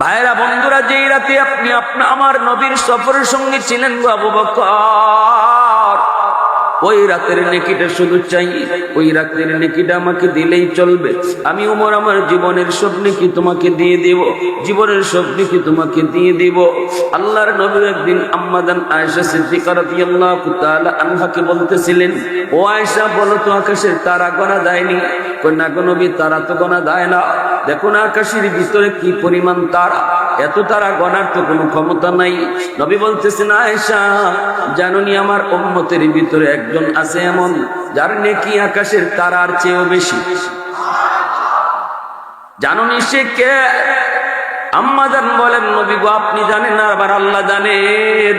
ভাইরা বন্ধুরা, যেই রাতে আপনি আমার নবীর সফরের সঙ্গে ছিলেন গো আবু বকর, ওই রাতের নেকিটা শুধু চাই, ওই রাতের নেকিটা আমাকে দিলেই চলবে। আমি ওমর আমার জীবনের সব নেকি তোমাকে দিয়ে দেব, জীবনের সব নেকি তোমাকে দিয়ে দেব। আল্লাহর নবী একদিন আম্মাজান আয়েশা সিদ্দিকা রাদিয়াল্লাহু তাআলা আনহাকে বলতেছিলেন, ও আয়েশা, বলো তো আকাশের তারা গোনা দেয়নি? কই না গো নবী, তারা তো গোনা দেয় না। দেখো না আকাশের ভিতরে কি পরিমাণ তারা, এত তারা গণার তো কোনো ক্ষমতা নাই। নবী বলতেছেন, আয়েশা জানোনি আমার উম্মতের ভিতরে একজন আছে এমন যার নেকি আকাশের তারার চেয়েও বেশি? জানোনি সে কে? আম্মাজান বলেন, নবী গো আপনি জানেন না, আবার আল্লাহ জানেন।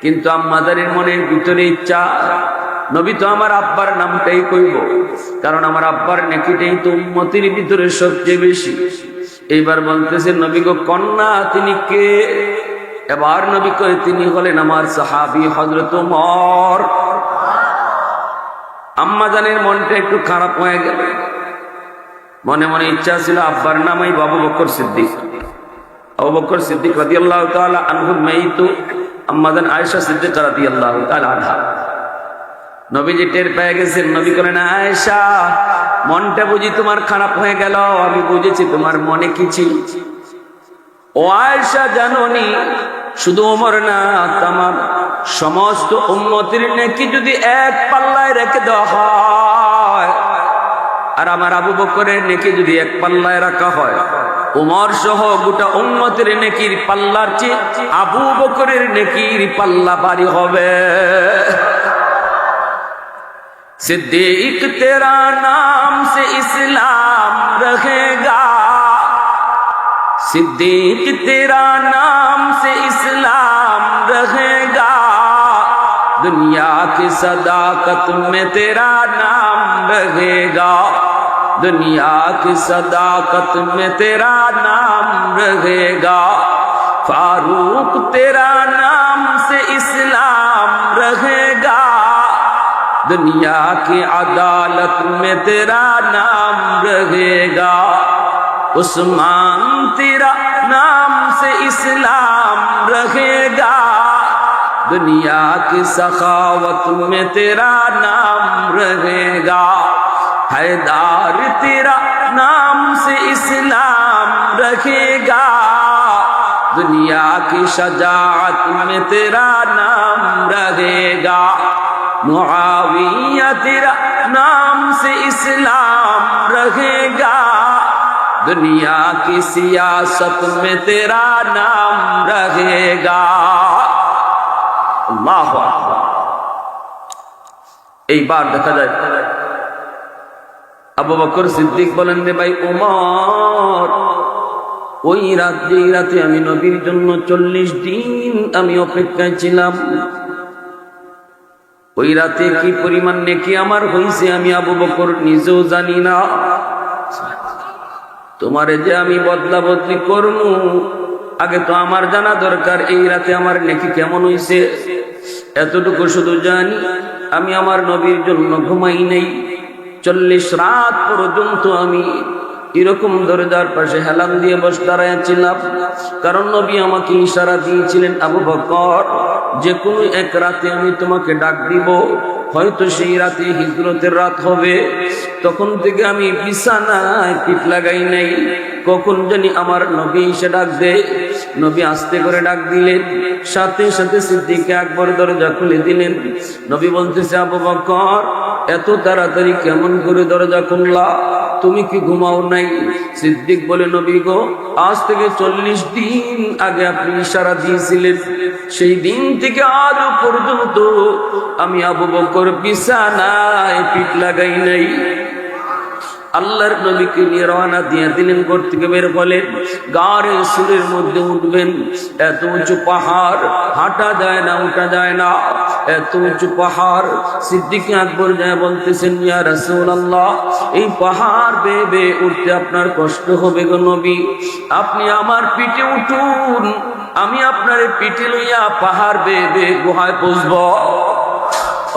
কিন্তু আম্মাজানের মনের ভিতরে ইচ্ছা, নবী তো আমার আব্বার নামটাই কইব, কারণ আমার আব্বার নেকিটাই তো উম্মতের ভিতরে সবচেয়ে বেশি। এইবার বলতেছেন, নবী গো কন্যা তিনি কে? এবার নবী কয়, তিনি হলেন আমার সাহাবী হযরত ওমর। আম্মাজানের মনটা একটু খারাপ হয়ে গেল, মনে মনে ইচ্ছা ছিল আব্বার নামই আবু বকর সিদ্দিক। আবু বকর সিদ্দিক রাদিয়াল্লাহু তাআলা আনহুর মেয়ে তো আম্মাজান আয়েশা সিদ্দিকা রাদিয়াল্লাহু তাআলা আনহা। নবীজি টের পেয়ে গেছেন। নবী বলেন, আয়েশা মনটা বুঝি তোমার খারাপ হয়ে গেল, আমি বুঝেছি তোমার মনে কি ছিল। ও আয়েশা জানোনি, শুধু ওমর না, তামাম সমস্ত উম্মতের নেকি যদি এক পাল্লায় রেখে দেওয়া হয়, আর আমার আবু বকরের নেকি যদি এক পাল্লায় রাখা হয়, ওমর সহ গোটা উম্মতের নেকির পাল্লার চেয়ে আবু বকরের নেকির পাল্লা ভারী হবে। सिद्दीक तेरा नाम से इस्लाम रहेगा, सिद्दीक तेरा नाम से इस्लाम रहेगा, दुनिया की सदाकत में तेरा नाम रहेगा, दुनिया की सदाकत में तेरा नाम रहेगा, फारूक तेरा नाम से इस्लाम रहेगा, दुनिया की अदालत में तेरा नाम रहेगा, उस्मान तेरा नाम से इस्लाम रहेगा, दुनिया की सखावत में तेरा नाम रहेगा, हैदर तेरा नाम से इस्लाम रहेगा, दुनिया की शजाअत में तेरा नाम रहेगा, मुआविया तेरा नाम से इस्लाम रहेगा, दुनिया की सियासत में तेरा नाम रहेगा। अल्लाहु আকবার। এইবার দেখা যায় আবু বকর সিদ্দিক বলেন, রে ভাই ওমর, ওই রাত, যেই রাতে আমি নবীর জন্য 40 দিন আমি অপেক্ষায় ছিলাম, ওই রাতে কি পরিমাণ নেকি আমার হইছে আমি আবু বকর নিজেও জানি না। তোমারে যে আমি বদলা বদলি করবো, আগে তো আমার জানা দরকার এই রাতে আমার নেকি কেমন হইছে। এতটুকু শুধু জানি, আমি আমার নবীর জন্য ঘুমাই নাই। 40 রাত পর্যন্ত আমি এরকম দরজার পাশে হেলান দিয়ে বসে দাঁড়াইছিলাম, কারণ নবী আমাকে ইশারা দিয়েছিলেন, আবু বকর যে কোনো এক রাতে আমি তোমাকে ডাক দিব, হয়তো সেই রাতে হিজরতের রাত হবে। তখন থেকে আমি বিছানায় পিঠ লাগাই নাই, কখন জানি আমার নবী এসে ডাক দেয়। নবী আস্তে করে ডাক দিলেন, সাথে সাথে সিদ্দিক আকবর দরজা খুলে দিলেন। নবী বলতেছে, আবু বকর এত তাড়াতাড়ি কেমন করে দরজা খুললা, তুমি কি ঘুমাও নাই? সিদ্দিক বলে, নবী গো, আজ থেকে 40 দিন আগে আপনি ইশারা দিয়েছিলেন, সেই দিন থেকে আজ পর্যন্ত আমি আবু বকর বিছানায় পিঠ লাগাই নাই। আল্লাহর নবীকে নিয়ে রওনা দিয়ে দিলেন, ঘর থেকে বের হলেন, গাড়ে সুরের মধ্যে উঠবেন। এত উঁচু পাহাড়, হাঁটা যায় না, উঠা যায় না, এত উঁচু পাহাড়। সিদ্দিক আকবর যায় বলতেছেন, ইয়া রাসূলুল্লাহ, এই পাহাড় বেয়ে বেয়ে উঠতে আপনার কষ্ট হবে গো নবী, আপনি আমার পিঠে উঠুন, আমি আপনার পিঠে লইয়া পাহাড় বেয়ে বেয়ে গুহায় পৌঁছব।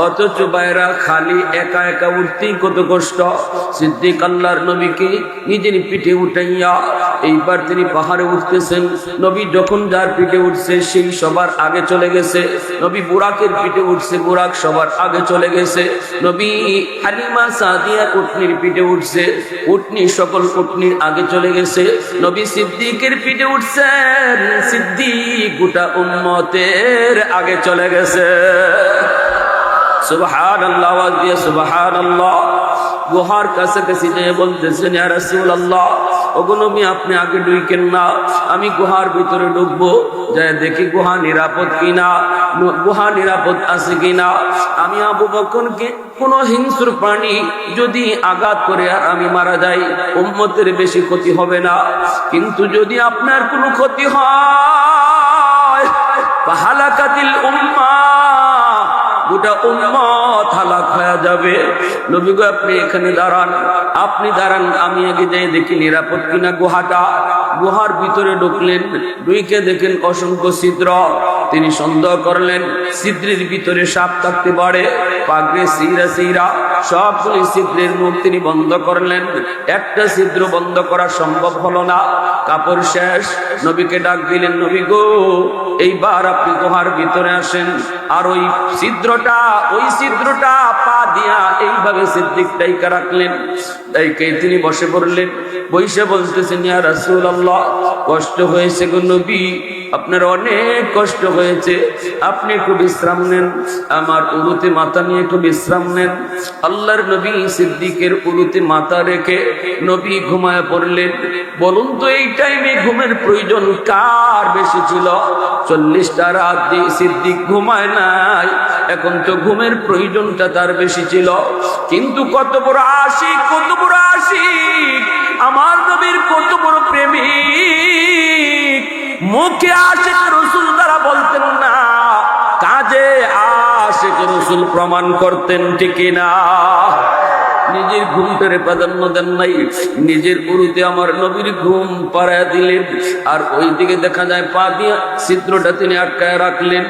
অথচ বাইরা খালি একা একা উঠতেই কত কষ্ট। সিদ্দিক আল্লাহর নবীকে নিজের পিঠে উঠাইয়া এইবার তিনি পাহাড়ে উঠতেছেন। নবী যখন যার পিঠে উঠছে সেই সবার আগে চলে গেছে। নবী বুরাকের পিঠে উঠছে, বুরাক সবার আগে চলে গেছে। নবী হালিমা সাদিয়া উটনির পিঠে উঠছে, উটনি সকল উটনির আগে চলে গেছে। নবী সিদ্দিকের পিঠে উঠছেন, সিদ্দিক গোটা উম্মতের আগে চলে গেছে। সুবহানাল্লাহ, আওয়াজ দিয়ে সুবহানাল্লাহ। গুহার কাছাকাছি যেয়ে বলতেছেন, ইয়া রাসূলুল্লাহ, ওগো নবী আপনি আগে ঢুকেন না, আমি গুহার ভিতরে ঢুকবো, যায় দেখি গুহা নিরাপদ কিনা, গুহা নিরাপদ আছে কিনা। আমি আবু বকরকে কোন হিংস্র প্রাণী যদি আঘাত করে আর আমি মারা যাই, উম্মতের বেশি ক্ষতি হবে না, কিন্তু যদি আপনার কোনো ক্ষতি হয়, ফাহালাকাতিল উম্মাহ, গোটা উম্মত হালাক হয়ে যাবে। নবী গো আপনি এখানে দাঁড়ান, আপনি দাঁড়ান, আমি আগে যাই দেখি নিরাপদ কিনা গুহাটা। গুহার ভিতরে ঢুকলেন, ঢুকে দেখেন অসংখ্য ছিদ্র। তিনি সন্দেহ করলেন ছিদ্রের ভিতরে সাপ থাকতে পারে। পাগড়ে সিরা সিরা সবগুলি ছিদ্রের মুখ তিনি বন্ধ করলেন, একটা ছিদ্র বন্ধ করা সম্ভব হলো না। কাপড় শেষ, নবীকে ডাক দিলেন, নবী গো এইবার আপনি গুহার ভিতরে আসেন। আর ওই ছিদ্রটা পা দিয়া এইভাবে সিদ্দিক ডাইকা রাখলেন। ডাইকে তিনি বসে পড়লেন, বইসে বলতেছেন, ইয়া রাসূলুল্লাহ, কষ্ট হয়েছে গো নবী, আপনার অনেক কষ্ট হয়েছে, আপনি একটু বিশ্রাম নেন, আমার উরুতে মাথা নিয়ে একটু বিশ্রাম নেন। আল্লাহর নবী সিদ্দিকের উরুতে মাথা রেখে নবী ঘুমায় পড়লেন। বলুন তো এই টাইমে ঘুমের প্রয়োজন কার বেশি ছিল? 40টা রাত দিয়ে সিদ্দিক ঘুমায় নাই, এখন তো ঘুমের প্রয়োজনটা তার বেশি ছিল। কিন্তু কত বড় আশিক, কত বড় আশিক, আমার নবীর কত বড় প্রেমিক। মুখে আশিক রাসূল দ্বারা বলতেন না, কাজে আশিক রাসূল প্রমাণ করতেন, ঠিক না? নিজের ঘুমটারে প্রাধান্য দেন নাই, নিজের উরুতে আমার নবীর ঘুম পাড়ায় দিলেন। আর ওই দিকে দেখা যায় পা দিয়া ছিদ্রটা তিনি আটকায় রাখলেন।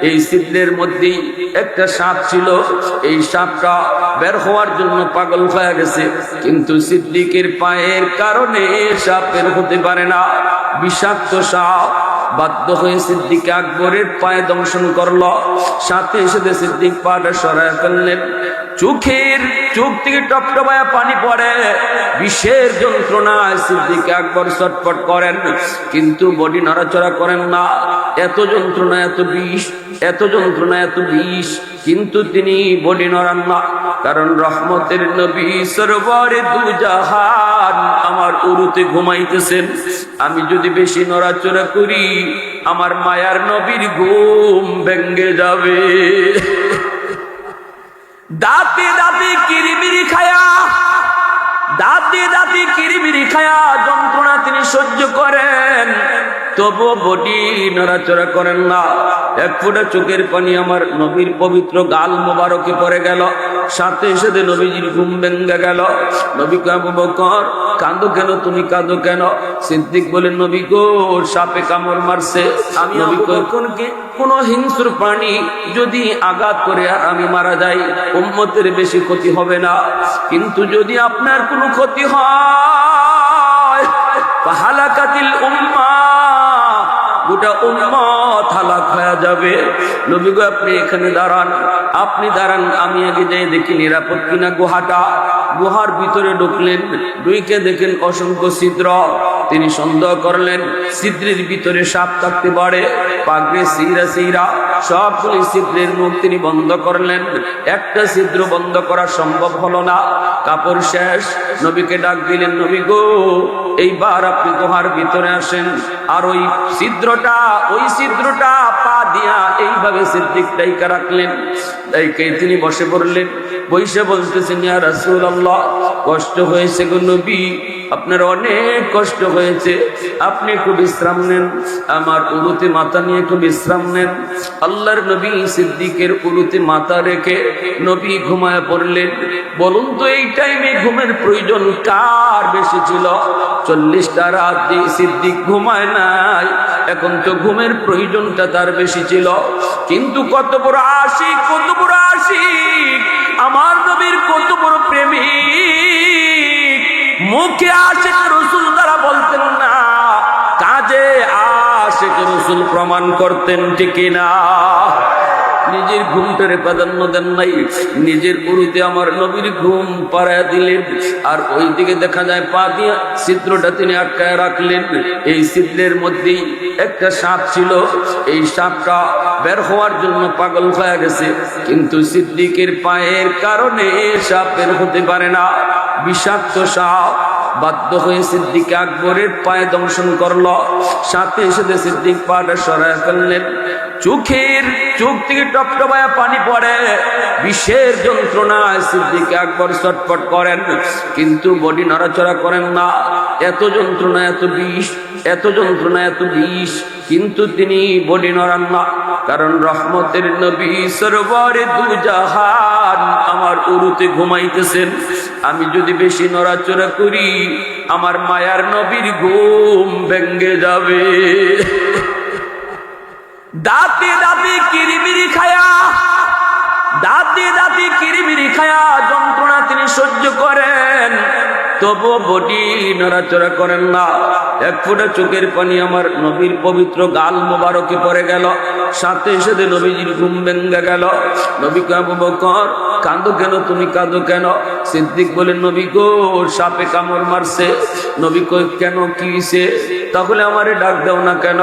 এই ছিদ্রের মধ্যেই একটা সাপ ছিল, এই সাপটা বের হওয়ার জন্য পাগল হয়ে গেছে, কিন্তু সিদ্দিকের পায়ের কারণে সাপ বের হতে পারে না। বিষাক্ত সাপ বাধ্য হয়ে সিদ্দিক আকবরের পায়ে দংশন করলো। সাথে সাথে সিদ্দিক পাটা সরায় ফেললেন। চোখ থেকে টপটপায়া পানি পড়ে, বিষের যন্ত্রণায় সিদ্দিক আকবর ছটফট করেন, কিন্তু বডি নড়াচড়া করেন না। এত যন্ত্রণা, এত বিষ, এত যন্ত্রণা, এত বিষ, কিন্তু তিনি বডি নড়ান না, কারণ রহমতের নবী সরওয়ারে দু জাহান আমার উরুতে ঘুমাইতেছেন। আমি যদি বেশি নড়াচড়া করি, আমার মায়ার নবীর ঘুম ভেঙ্গে যাবে। দাঁতে দাঁতে কিরিমিরি খায়া, দাঁতে দাঁতে কিরিমিরি খায়া যন্ত্রণা তিনি সহ্য করেন, তবুও বডি নড়াচড়া করেন না। এক ফোঁটা চোখের পানি আমার নবীর পবিত্র গাল মোবারকে পড়ে গেল। সাথে সাথে নবীজির ঘুম ভেঙ্গে গেল। নবী কয়, আবু বকর কাঁদো কেন, তুমি কাঁদো কেন? সিদ্দিক বলেন, নবী গো সাপে কামড় মারছে। আমি নবী কয়, কোন হিংস্র প্রাণী যদি আঘাত করে আর আমি মারা যাই, উম্মতের বেশি ক্ষতি হবে না, কিন্তু যদি আপনার কোনো ক্ষতি হয়, ফাহালাকাতিল উম্মাহ, গোটা উম্মত হালাক হয়ে যাবে। নবী গো আপনি এখানে দাঁড়ান, আপনি দাঁড়ান, আমি আগে যাই দেখি নিরাপদ কিনা গুহাটা। গুহার ভিতরে ঢুকলেন, ঢুকে দেখেন অসংখ্য ছিদ্র। তিনি সন্দেহ করলেন ছিদ্রের ভিতরে সাপ থাকতে পারে। পাগড়ে সিরা সিরা সবগুলি ছিদ্রের মুখ তিনি বন্ধ করলেন, একটা ছিদ্র বন্ধ করা সম্ভব হলো না। কাপড় শেষ, নবীকে ডাক দিলেন, নবী গো এইবার আপনি গুহার ভিতরে আসেন। আর ওই ছিদ্রটা পা দিয়া এইভাবে সিদ্দিক ডাইকা রাখলেন। ডাইকে তিনি বসে পড়লেন, বইসে বলতেছেন, ইয়া রাসূলুল্লাহ, কষ্ট হয়েছে গো নবী, আপনার অনেক কষ্ট হয়েছে, আপনি একটু বিশ্রাম নেন, আমার উরুতে মাথা নিয়ে একটু বিশ্রাম নেন। আল্লাহর নবী সিদ্দিকের উরুতে মাথা রেখে নবী ঘুমায় পড়লেন। বলুন তো এই টাইমে ঘুমের প্রয়োজন কার বেশি ছিল? 40টা রাত দিয়ে সিদ্দিক ঘুমায় নাই, এখন তো ঘুমের প্রয়োজনটা তার বেশি ছিল। কিন্তু কত বড় আশিক, কত বড় আশিক, আমার নবীর কত বড় প্রেমিক। মুখে আশিক রাসূল দ্বারা বলতেন না, কাজে আশিক রাসূল প্রমাণ করতেন, ঠিক না? নিজের ঘুমটারে প্রাধান্য দেন নাই, নিজের উরুতে আমার নবীর ঘুম পাড়ায় দিলেন। আর ওই দিকে দেখা যায় পা দিয়ে ছিদ্রটা তিনি আটকায় রাখলেন। এই ছিদ্রের মধ্যেই একটা সাপ ছিল, এই সাপটা বের হওয়ার জন্য পাগল হয়ে গেছে, কিন্তু সিদ্দিকের পায়ের কারণে সাপ বের হতে পারে না। বিষাক্ত সাপ বাধ্য হয়ে সিদ্দিক আকবরের পায়ে দংশন করলো। সাথে সাথে সিদ্দিক পাটা সরায় ফেললেন। চোখ থেকে টপটপায়া পানি পড়ে, বিষের যন্ত্রণায় সিদ্দিক আকবর ছটফট করেন, কিন্তু বডি নড়াচড়া করেন না। এত যন্ত্রণা, এত বিষ, এত যন্ত্রণা, এত বিষ, কিন্তু তিনি বডি নড়ান না। কারণ রহমতের নবী সরওয়ারে দু জাহান আমার উরুতে ঘুমাইতেছেন। আমি যদি বেশি নড়াচড়া করি, আমার মায়ার নবীর ঘুম ভেঙ্গে যাবে। দাঁতে দাঁতে কিরিমিরি খায়া, দাঁতে দাঁতে কিরিমিরি খায়া যন্ত্রণা তিনি সহ্য করেন, তবু বডি নড়াচড়া করেন না। এক ফোঁটা চোখের পানি আমার নবীর পবিত্র গাল মোবারকে পড়ে গেল। সাথে সাথে নবীজির ঘুম ভেঙ্গে গেল। নবী কয়, আবু বকর কাঁদো কেন, তুমি কাঁদো কেন? সিদ্দিক বলেন, নবী গো, সাপে কামড় মারছে। নবী কয়, কেন, কি হইছে? তাহলে আমারে ডাক দাও না কেন?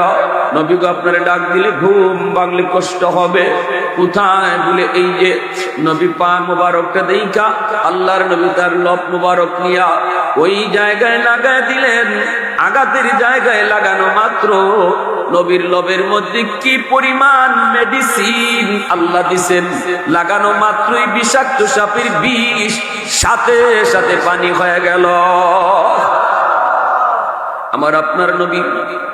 নবী গো, আপনারে ডাক দিলে ঘুম ভাঙলে কষ্ট হবে। কোথায়? বলে এই যে নবী পা মোবারকটা দেইখা আল্লাহর নবী তার লব মোবারক নিয়া ওই জায়গায় লাগায় দিলেন। আঘাতের জায়গায় লাগানো মাত্র নবীর লবের মধ্যে কি পরিমাণ মেডিসিন আল্লাহ দিছেন, লাগানো মাত্রই বিষাক্ত সাপের বিষ সাথে সাথে পানি হয়ে গেল। আমার আপনার নবী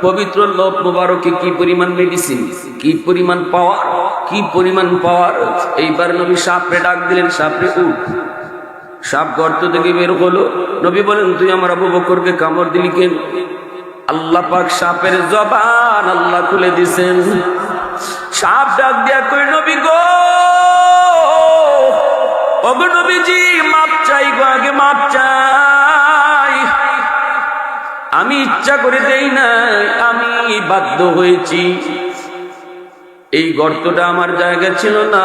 পবিত্র লব মোবারকে কি পরিমাণ মেডিসিন, কি পরিমাণ পাওয়ার, কি পরিমাণ পাওয়ার। এইবার নবী সাপরে ডাক দিলেন, সাপরে উঠ। সাপ গর্ত থেকে বের হলো। নবী বলেন, তুই আমার আবু বকরকে কামড় দিলি কেন? আল্লাহ পাক সাপের জবান আল্লাহ খুলে দিছেন। সাপ ডাক দিয়া কই, নবী গো, ওগো নবীজি, মাপ চাই গো, আগে মাপ চাই। আমি ইচ্ছা করে দেই না, আমি বাধ্য হয়েছি। এই গর্তটা আমার জায়গা ছিল না,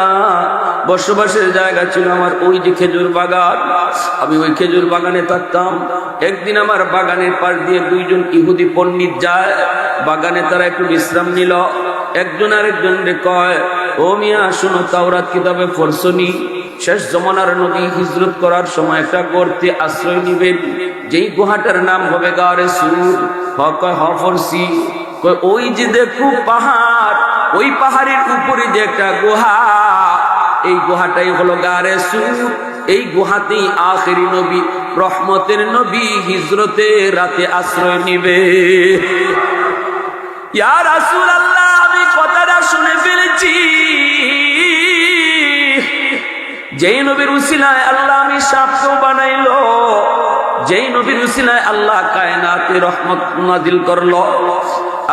বসবাসের জায়গা ছিল আমার ওই যে খেজুর বাগান। আমি ওই খেজুর বাগানে থাকতাম। একদিন আমার বাগানের পাশ দিয়ে দুইজন ইহুদি পণ্ডিত যায়। বাগানে তারা একটু বিশ্রাম নিল। একজন আরেকজনকে কয়, ও মিয়া শুনো, তাওরাত কিতাবে পড়ছনি, শেষ জমানার নবী হিজরত করার সময় একটা গর্তে আশ্রয় নিবেন, যেই গুহাটার নাম হবে গারে সুর। হফরসি ওই যে দেখো পাহাড়, ওই পাহাড়ের উপরে যে একটা গুহা, এই গুহাটাই হলো গারে সুর। এই গুহাতেই আখেরি নবী, রহমতের নবী হিজরতে রাতে আশ্রয় নিবে। ইয়া রাসূলুল্লাহ, আমি কথাটা শুনে ফেলেছি। যেই নবীর উসিলায় আল্লাহ আমি সাপকেও বানাইলো, যেই নবীর উসিলায় আল্লাহ কায়নাতে রহমত নাজিল করলো,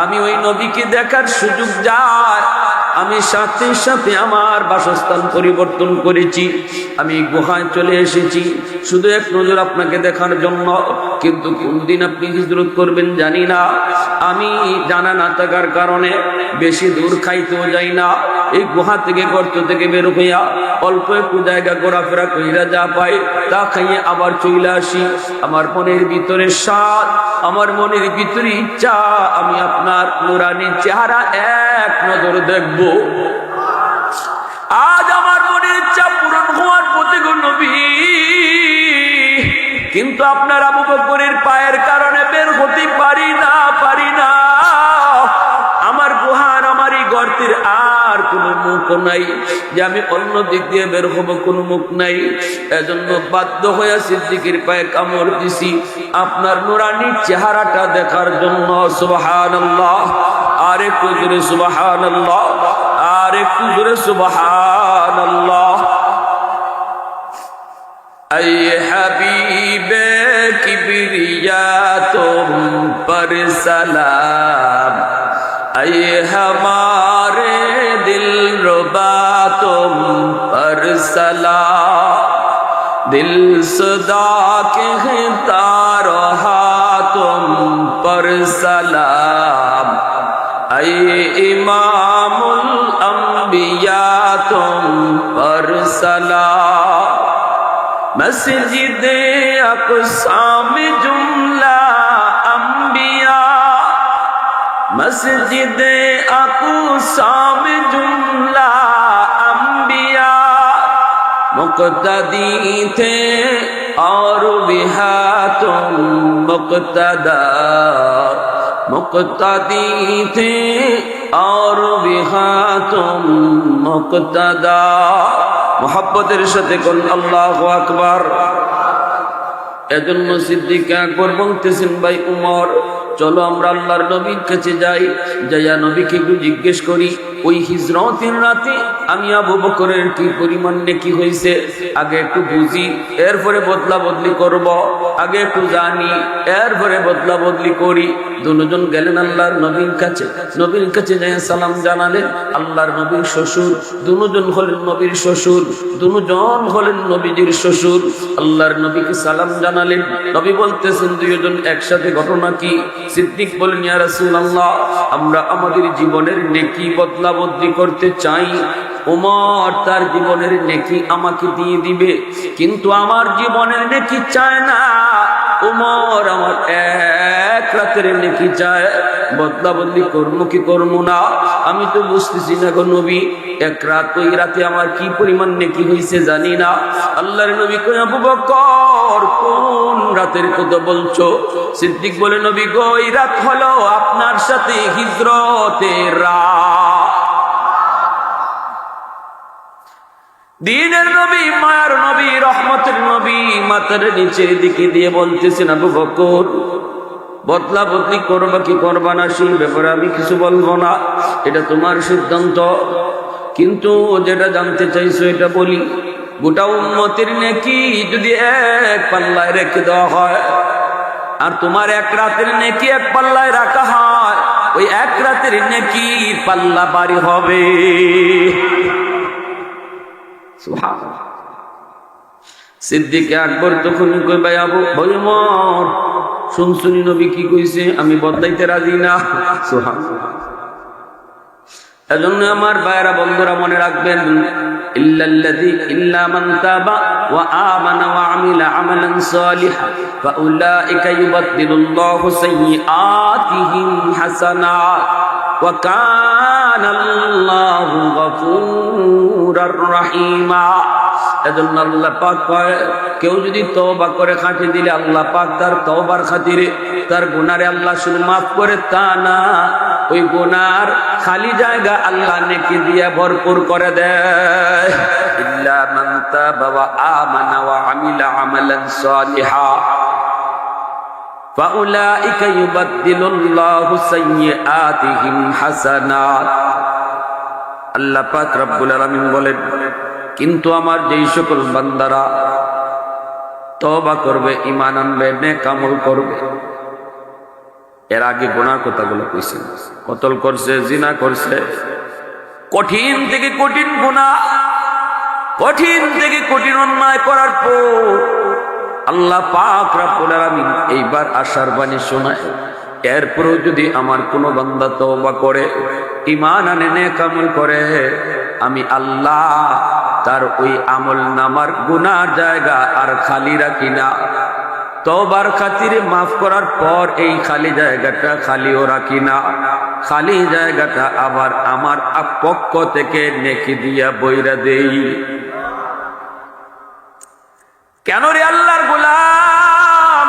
আমি ওই নবীকে দেখার সুযোগ যায়। আমি সাথে সাথে আমার বাসস্থান পরিবর্তন করেছি। আমি গুহায় চলে এসেছি শুধু এক নজর আপনাকে দেখার জন্য। কিন্তু কোনদিন আপনি হিজরত করবেন জানি না। আমি জানা না থাকার কারণে বেশি দূর খাইতেও যাই না। এই গুহা থেকে, গর্ত থেকে বের হইয়া অল্প একটু জায়গা ঘোরাফেরা কইরা যা পাই তা খাইয়ে আবার চলে আসি। আমার মনের ভিতরে স্বাদ, আমার মনের ভিতরে ইচ্ছা, আমি আপনার নুরানি চেহারা এক নজর দেখব। আজ আমার মনের ইচ্ছা পূরণ হওয়ার পথে গো নবী, কিন্তু আপনার আবু বকরের পায়ের কারণে বের হতে পারি না। আমার গুহার, আমার এই গর্তের আর কোনো মুখ নাই যে আমি অন্য দিক দিয়ে বের হব, কোনো মুখ নাই। এজন্য বাধ্য হয়ে সিদ্দিকের পায়ে কামড় দিছি আপনার নুরানি চেহারাটা দেখার জন্য। সুবহানাল্লাহ, আর একটু জোরে সুবহানাল্লাহ, আর একটু জোরে সুবহানাল্লাহ। ऐ हबीबे किबरिया तुम पर सलाम, हमारे दिल रुबा तुम पर सलाम, दिल सदा कहता रहा तुम पर सलाम। ऐ इमामुल अंबिया तुम पर सलाम। मस्जिदे अक़सा में जुमला अंबिया, मस्जिदे अक़सा में जुमला अंबिया मुक़्तदी थे और बिहा तुम मुक़्तदा, मुक़्तदी थे और बिहा तुम मुक़्तदा। मोहब्बतेर साथे कोन আল্লাহু আকবার। এজন্য সিদ্দিক আকবর বলতেছেন, ভাই উমর চলো আমরা আল্লাহর নবীর কাছে যাই, যাইয়া নবীকে একটু জিজ্ঞেস করি ওই হিজরতের রাতে আমি আবু বকরের কি পরিমাণ নেকি হয়েছে, আগে একটু বুঝি এরপরে বদলা বদলি করব, আগে একটু জানি এরপরে বদলা বদলি করি। দুজন গেলেন আল্লাহর নবীর কাছে, নবীর কাছে যায় সালাম জানালেন। আল্লাহর নবীর শ্বশুর, দুজন হলেন নবীর শ্বশুর, দুজন হলেন নবীজির শ্বশুর। আল্লাহর নবীকে সালাম জানালেন। নবী বলতেছেন দুজন একসাথে ঘটনা কি? সিদ্দিক বলেন, ইয়া রাসূলুল্লাহ আমরা আমাদের জীবনের নেকি বদলা বদলি করতে চাই। ওমর তার জীবনের নেকি আমাকে দিয়ে দিবে, কিন্তু আমার জীবনের নেকি চায় না। ওমর আমার এক রাতের নেকি চায়, বদলা বদলি করবো কি করবো না আমি তো বুঝতেছি না গো নবী। এক রাত, ওই রাতে আমার কি পরিমাণ নেকি হয়েছে জানি না। আল্লাহর নবী কই, আবু বকর কোন রাতের কথা বলছো? সিদ্দিক বলে, নবী গো এই রাত হলো আপনার সাথে হিজরতের রাত। দিনের নবী, মায়ার নবী, রহমতের নবী মাথার নিচের দিকে দিয়ে বলতেছেন, আবু বকর বদলা বদলি করবা কি করবা না সেই ব্যাপারে আমি কিছু বলবো না, এটা তোমার সিদ্ধান্ত। কিন্তু যেটা জানতে চাইছো এটা বলি, গোটা উম্মতের নেকি যদি এক পাল্লায় রেখে দেওয়া হয় আর তোমার এক রাতের নেকি এক পাল্লায় রাখা হয়, ওই এক রাতের নেকি পাল্লা বাড়ি হবে। সিদ্দিক আকবর তখন কই, ভাই আবু ওমর শুনছুনি নবী কি কইছে, আমি বদলাইতে রাজি না। সুবহানাল্লাহ। এজন্য আমার ভাইরা বন্ধুরা মনে রাখবেন, ইল্লা মান তাবা ওয়া আমানা ওয়া আমিলা আমালান সালিহা ফাউলাইকা ইউবাদদিলুল্লাহু সাইয়্যাতিহিম হাসানাত ওয়া কানা আল্লাহু গফুরার রহিমা। এজন্য আল্লাহ পাক কয়, কেউ যদি তওবা করে খাঁটি দিলে আল্লাহ পাক তার তওবার খাতিরে তার গুনারে আল্লাহ শুধু মাফ করে তা না, ওই গুনার খালি জায়গা আল্লাহ নেকি দিয়ে ভরপুর করে দেয়। ইল্লা মান তাবা ওয়া আমানা ওয়া আমিলা আমালান সালিহা ফাউলাইকা ইউবাদদিলুল্লাহু সাইয়্যাতিহিম হাসানাত। আল্লাহ পাক রব্বুল আলামিন বলেন, কিন্তু আমার যেই সকল বান্দারা তওবা করবে, ঈমান আনবে, নেক আমল করবে। এর আগে গুনার কথাগুলো কইছেন, কতল করছে, জিনা করছে, কঠিন থেকে কঠিন গুনাহ, কঠিন থেকে কঠিন অন্যায় করার পর আল্লাহ পাক রব্বুল আলামিন এইবার আশার বাণী শোনায়, এরপরও যদি আমার কোনো বান্দা তওবা করে, ঈমান আনে, নেক আমল করে, আমি আল্লাহ তার ওই আমল নামার গুনার জায়গা আর খালি রাখি না। তওবার খাতিরে মাফ করার পর এই খালি জায়গাটা খালিও রাখি না, খালি জায়গাটা আবার আমার পক্ষ থেকে নেকি দিয়া বইরা দেই। কেন রে আল্লাহর গোলাম,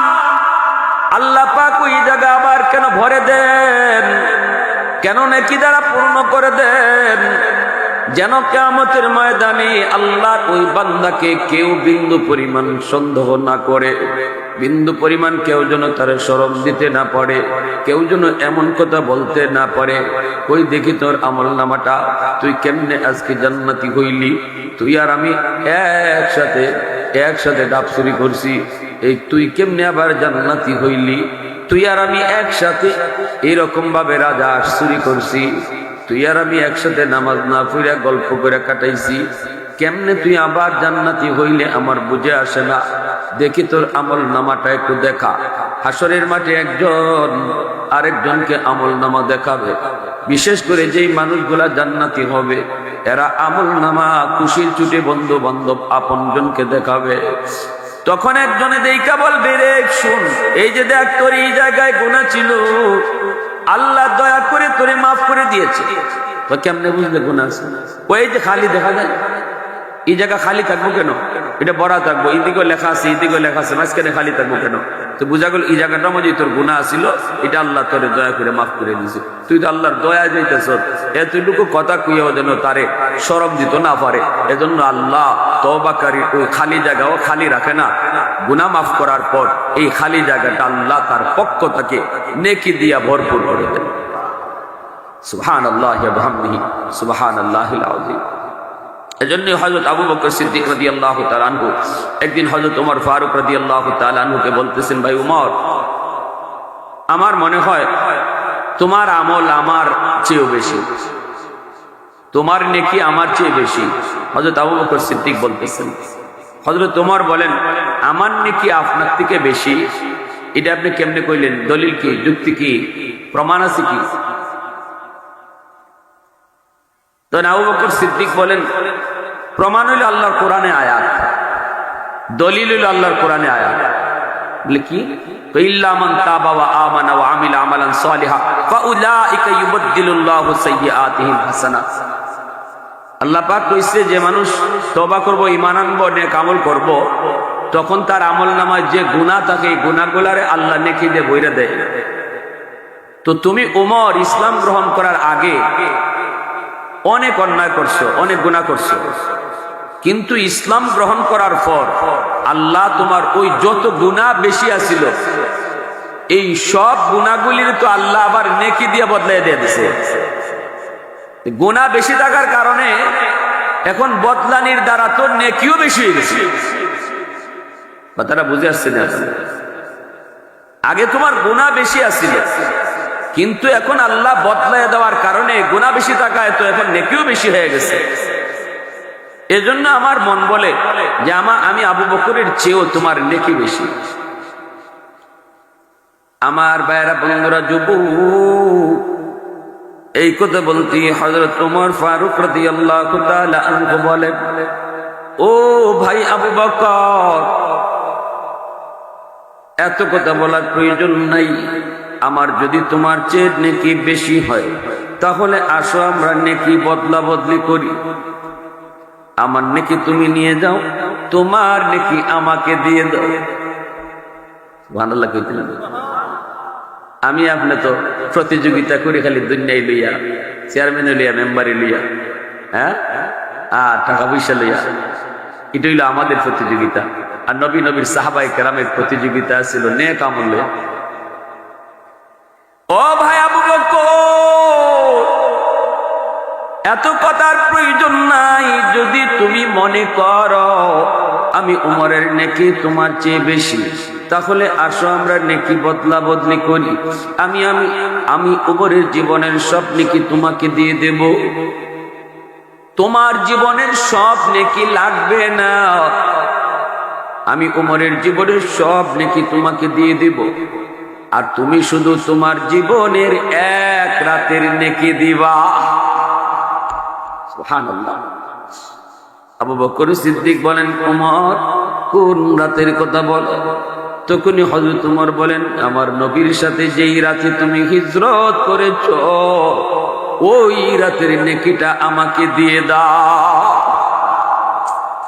আল্লাহ পাক ওই জায়গা আবার কেন ভরে দেন, কেন নেকি দ্বারা পূর্ণ করে দেন? যেন কিয়ামতের ময়দানে আল্লাহর ওই বান্দাকে কেউ বিন্দু পরিমাণ সন্দেহ না করে, বিন্দু পরিমাণ কেউ যেন তার শরম দিতে না পারে, কেউ যেন এমন কথা বলতে না পারে, কই দেখি তোর আমল নামাটা, তুই কেমনে আজকে জান্নাতি হইলি, তুই আর আমি একসাথে ডাব চুরি করছি, এই তুই কেমনে আবার জান্নাতি হইলি, তুই আর আমি একসাথে এরকম ভাবে রাজা চুরি করছি। তুই আর আমি একসাথে নামাজ না পড়ে গল্প করে কাটাইছি, কেমনে তুই আবার জান্নাতি হইলে আমার বুঝে আসে না। দেখি তোর আমল নামাটা একটু দেখা। হাসরের মাঠে একজন আরেকজনকে আমল নামা দেখাবে। বিশেষ করে যেই মানুষগুলা জান্নাতি হবে এরা আমল নামা খুশির ছুটে বন্ধু বান্ধব আপনজনকে দেখাবে। তখন একজনে দেখা বলবে, রে শুন, এই যে দেখ তোর এই জায়গায় গুনাহ ছিল, আল্লাহ দয়া করে তোরে মাফ করে দিয়েছে। তো কেমনে বুঝলে গুনাহ আছে? ওই যে খালি দেখা যায়, এই জায়গা খালি থাকবো কেন? এটা বড়া থাকবো, এদিকে লেখা আছে এদিকে লেখা আছে, মাঝখানে খালি থাকবো কেন? তো বুঝা গেল এই জায়গাটার মধ্যে তোর গুনাহ ছিল, এটা আল্লাহ তোরে দয়া করে মাফ করে দিয়েছে। তুই তো আল্লাহর দয়া যাইতেছ, এতটুকু কথা কুইয়াও যেন তারে শরম দিত না পারে। এজন্য আল্লাহ তওবাকারী ওই খালি জায়গাও খালি রাখে না। গুনাহ মাফ করার পর এই খালি জায়গাটা আল্লাহ তার পক্ষ থেকে নেকি দিয়া ভরপুর করে দেন। সুবহানাল্লাহি ওয়া বিহামদিহি সুবহানাল্লাহিল আযীম। এজন্য হযরত আবু বকর সিদ্দিক রাদিয়াল্লাহু তাআলা আনহু একদিন হযরত ওমর ফারুক রাদিয়াল্লাহু তাআলা আনহুকে বলতেছেন, ভাই ওমর, আমার মনে হয় তোমার আমল আমার চেয়ে বেশি, তোমার নেকি আমার চেয়ে বেশি। হযরত আবু বকর সিদ্দিক বলতেছেন, হযরত ওমর বলেন, আমার নেকি আপনার থেকে বেশি, এটা আপনি কেমনে কইলেন? দলিল কি, যুক্তি কি, প্রমাণ আছে কি? তো আবু বকর সিদ্দিক বলেন, প্রমাণ হইল আল্লাহর কোরআনে আয়াত, দলিল হইল আল্লাহর কোরআনে আয়াত। বলে কি? ইল্লা মান তাবা ওয়া আমানা ওয়া আমিলা আমালান সালিহা ফাউলাইকা ইউবাদদিলুল্লাহু সাইয়্যাতিহিম হাসানাত। আল্লাহ পাক কইছে যে মানুষ তওবা করব, ঈমান আনবো, নেক আমল করব, তখন তার আমলনামায় যে গুনাহ থাকে এই গুনাহগুলারে আল্লাহ নেকি দিয়ে বইরা দেয়। তো তুমি ওমর ইসলাম গ্রহণ করার আগে অনেক অন্যায় করছো, অনেক গুনাহ করছো, কিন্তু ইসলাম গ্রহণ করার পর আল্লাহ তোমার ওই যত গুনাহ বেশি আছিল এই সব গুনাহগুলির তো আল্লাহ আবার নেকি দিয়ে বদলাই দিয়ে দিছে। গুনাহ বেশি থাকার কারণে এখন বদলানির দ্বারা তোর নেকিও বেশি হয়ে গেছে। কথাটা বুঝে আসছে না? আগে তোমার গুনাহ বেশি আছিল, কিন্তু এখন আল্লাহ বদলায় দেওয়ার কারণে গুনাহ বেশি থাকায় তো এখন নেকিও বেশি হয়ে গেছে। এজন্য আমার মন বলে যে আমি আবু বকরের চেয়েও তোমার নেকি বেশি। আমার ভাইরা বন্ধুরা, যুবক, এই কথা বলতে হযরত ওমর ফারুক রাদিয়াল্লাহু তাআলা আনহু বলেন, ও ভাই আবু বকর, এত কথা বলার প্রয়োজন নাই। আমার যদি তোমার চেয়ে নেকি বেশি হয় তাহলে আসো আমরা নেকি বদলা বদলি করি। আমার নেকি তুমি নিয়ে যাও, তোমার নেকি আমাকে দিয়ে দাও। সুবহানাল্লাহ কইতেন। আমি আপনি তো প্রতিযোগিতা করি খালি দুনিয়ায় লইয়া, চেয়ারম্যান লইয়া, মেম্বারে লইয়া, হ্যাঁ, আর টাকা পয়সা লইয়া। এটা হইলো আমাদের প্রতিযোগিতা। আর নবীর সাহাবায়ে কেরামের প্রতিযোগিতা ছিল নেক আমল লইয়া। ও ভাই আবু বকর, এত কথার প্রয়োজন নাই। যদি তুমি মনে করো আমি উমরের নেকি তোমার চেয়ে বেশি, তাহলে আসো আমরা নেকি বদলা বদলি করি। আমি উমরের জীবনের সব নেকি তোমাকে দিয়ে দেব। তোমার জীবনের সব নেকি লাগবে না, আমি উমরের জীবনের সব নেকি তোমাকে দিয়ে দেব। আর তুমি শুধু তোমার জীবনের এক রাতের নেকি দিবা। সুবহানাল্লাহ। আবু বকর সিদ্দিক বলেন, ওমর কোন রাতের কথা বলো? তখনই হযরত ওমর বলেন, আমার নবীর সাথে যেই রাতে তুমি হিজরত করেছো ওই রাতের নেকিটা আমাকে দিয়ে দাও।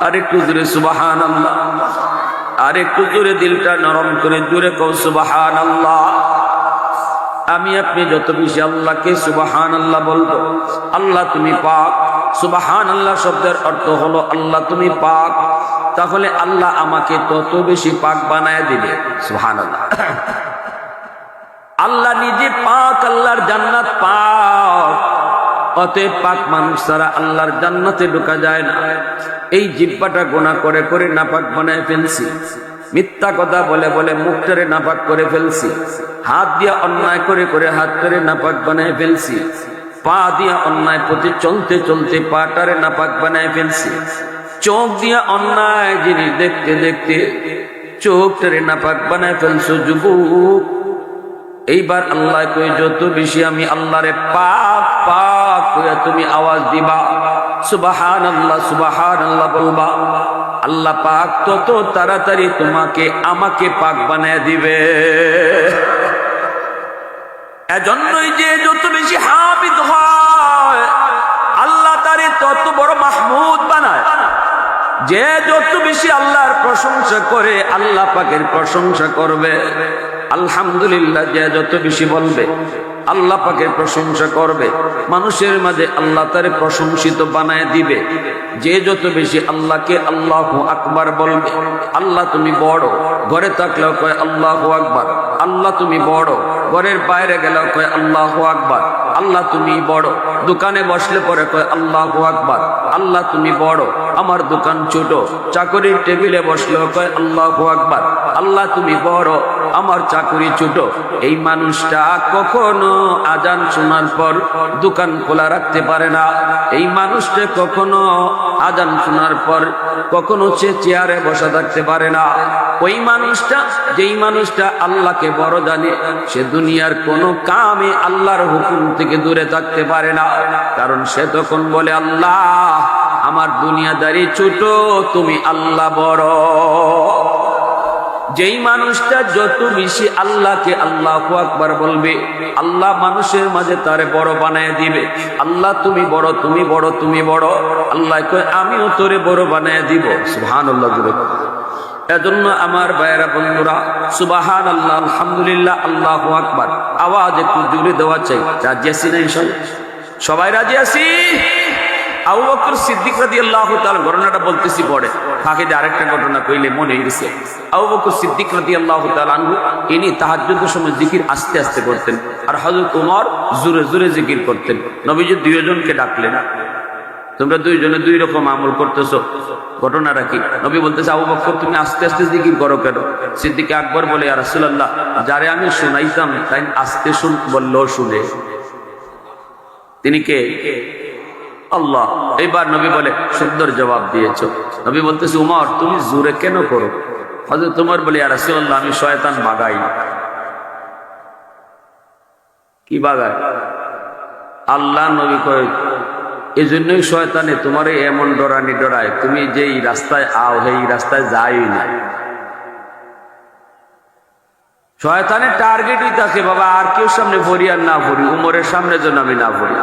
আরেকটু জোরে সুবহানাল্লাহ, আরেকটু জোরে দিলটা নরম করে জোরে কও সুবহানাল্লাহ। আমি আপনি যত বেশি আল্লাহকে সুবহানাল্লাহ বলবো, আল্লাহ তুমি পাক, সুবহানাল্লাহ শব্দের অর্থ হলো আল্লাহ তুমি পাক, তাহলে আল্লাহ আমাকে তত বেশি পাক বানায় দিবে। সুবহানাল্লাহ। আল্লাহ নিজে পাক, আল্লাহর জান্নাত পাক, অতএব পাক মানুষ ছাড়া আল্লাহর জান্নাতে ঢোকা যায় না। এই জিহ্বাটা গুনাহ করে করে নাপাক বানায় ফেলছি, মিথ্যা কথা বলে বলে মুখটারে নাপাক করে ফেলছি, হাত দিয়ে অন্যায় করে করে হাত করে নাপাক বানায় ফেলছি। পা দিয়া অন্যায় পথে চলতে চলতে পাটারে নাপাক বানায় ফেলছি, চোখ দিয়া অন্যায় জিনিস দেখতে দেখতে চোখটারে নাপাক বানায় ফেলছো যুবক। এইবার আল্লাহ কই যত বেশি আমি আল্লাহরে পাক পাক কইয়া তুমি আওয়াজ দিবা, সুবহানাল্লাহ সুবহানাল্লাহ বলবা, আল্লাহ পাক তত তাড়াতাড়ি তোমাকে আমাকে পাক বানায় দিবে। এজন্যই যে যত বেশি হাফিজ হয় আল্লাহ তারে তত বড় মাহমুদ বানায়। যে যত বেশি আল্লাহর প্রশংসা করে আল্লাহ পাকের প্রশংসা করবে। আলহামদুলিল্লাহ যে যত বেশি বলবে আল্লাহ পাকের প্রশংসা করবে, মানুষের মাঝে আল্লাহ তারে প্রশংসিত বানায় দিবে। যে যত বেশি আল্লাহকে আল্লাহু আকবার বলবে, আল্লাহ তুমি বড়, ঘরে থাকলেও কয় আল্লাহু আকবার, আল্লাহ তুমি বড়, ঘরের বাইরে গেলেও কয় আল্লাহু আকবার, আল্লাহ তুমি বড়, দোকানে বসলে পরে কয় আল্লাহু আকবার, আল্লাহ তুমি বড়, আমার দোকান ছোট, চাকরির টেবিলে বসলেও কয় আল্লাহু আকবার, আল্লাহ তুমি বড়, আমার চাকরি ছোট। এই মানুষটা কখনো আজান শোনার পর দোকান খোলা রাখতে পারে না। এই মানুষটা কখনো আজান শোনার পর কখনো সে চেয়ারে বসা থাকতে পারে না। ওই মানুষটা, যেই মানুষটা আল্লাহকে বড় জানে, সে দুনিয়ার কোনো কামে আল্লাহর হুকুম থেকে দূরে থাকতে পারে না। কারণ সে তখন বলে, আল্লাহ আমার দুনিয়াদারি ছোট, তুমি আল্লাহ বড়। যেই মানুষটা যত বেশি আল্লাহকে আল্লাহু আকবার বলবে, আল্লাহ মানুষের মাঝে তারে বড় বানায় দিবে। আল্লাহ তুমি বড়, তুমি বড়, তুমি বড়, আল্লাহ কয় আমিও তোরে বড় বানায় দিব। সুবহানাল্লাহ। এজন্য আমার ভাইয়েরা বন্ধুরা, সুবহানাল্লাহ, আলহামদুলিল্লাহ, আল্লাহু আকবার আওয়াজ একটু জোরে দেওয়া চাই। রাজি আছি না ইনশাআল্লাহ? সবাই রাজি আছি? আবু বকর সিদ্দিক রাদিয়াল্লাহু তাআলা ঘটনাটা বলতেছি পরে, ফাঁকে দিয়ে আরেকটা ঘটনা কইলে মনে হইছে। আবু বকর সিদ্দিক রাদিয়াল্লাহু তাআলা আনহু ইনি তাহাজ্জুদের সময় জিকির আস্তে আস্তে করতেন, আর হযরত ওমর জোরে জোরে জিকির করতেন। নবীজি দুইজনকে ডাকলেন, তোমরা দুইজনে দুই রকম আমল করতেছো, ঘটনাটা কি? নবী বলতেছে, আবু বকর তুমি আস্তে আস্তে জিকির করো কেন? সিদ্দিক আকবর বলে, ইয়া রাসূলুল্লাহ, যারে আমি শুনাইতাম তাই আস্তে শুন বললেও শুনে। তিনি কে? আল্লাহ। এইবার নবী বলে, সুন্দর জবাব দিয়েছ। নবী বলতেছে, উমর তুমি জোরে কেন করো? হযরত ওমর বলে, ইয়া রাসূলুল্লাহ, আমি শয়তান ভাগাই। কি ভাগায়? আল্লাহ নবী কয়, এই জন্যই শয়তানে তোমারে এমন ডরানি ডরায়, তুমি যেই রাস্তায় আও সেই রাস্তায় যাই না। শয়তানের টার্গেটই থাকে, বাবা আর কেউ সামনে ভরি আর না ভরি, উমরের সামনে যেন আমি না ভরি।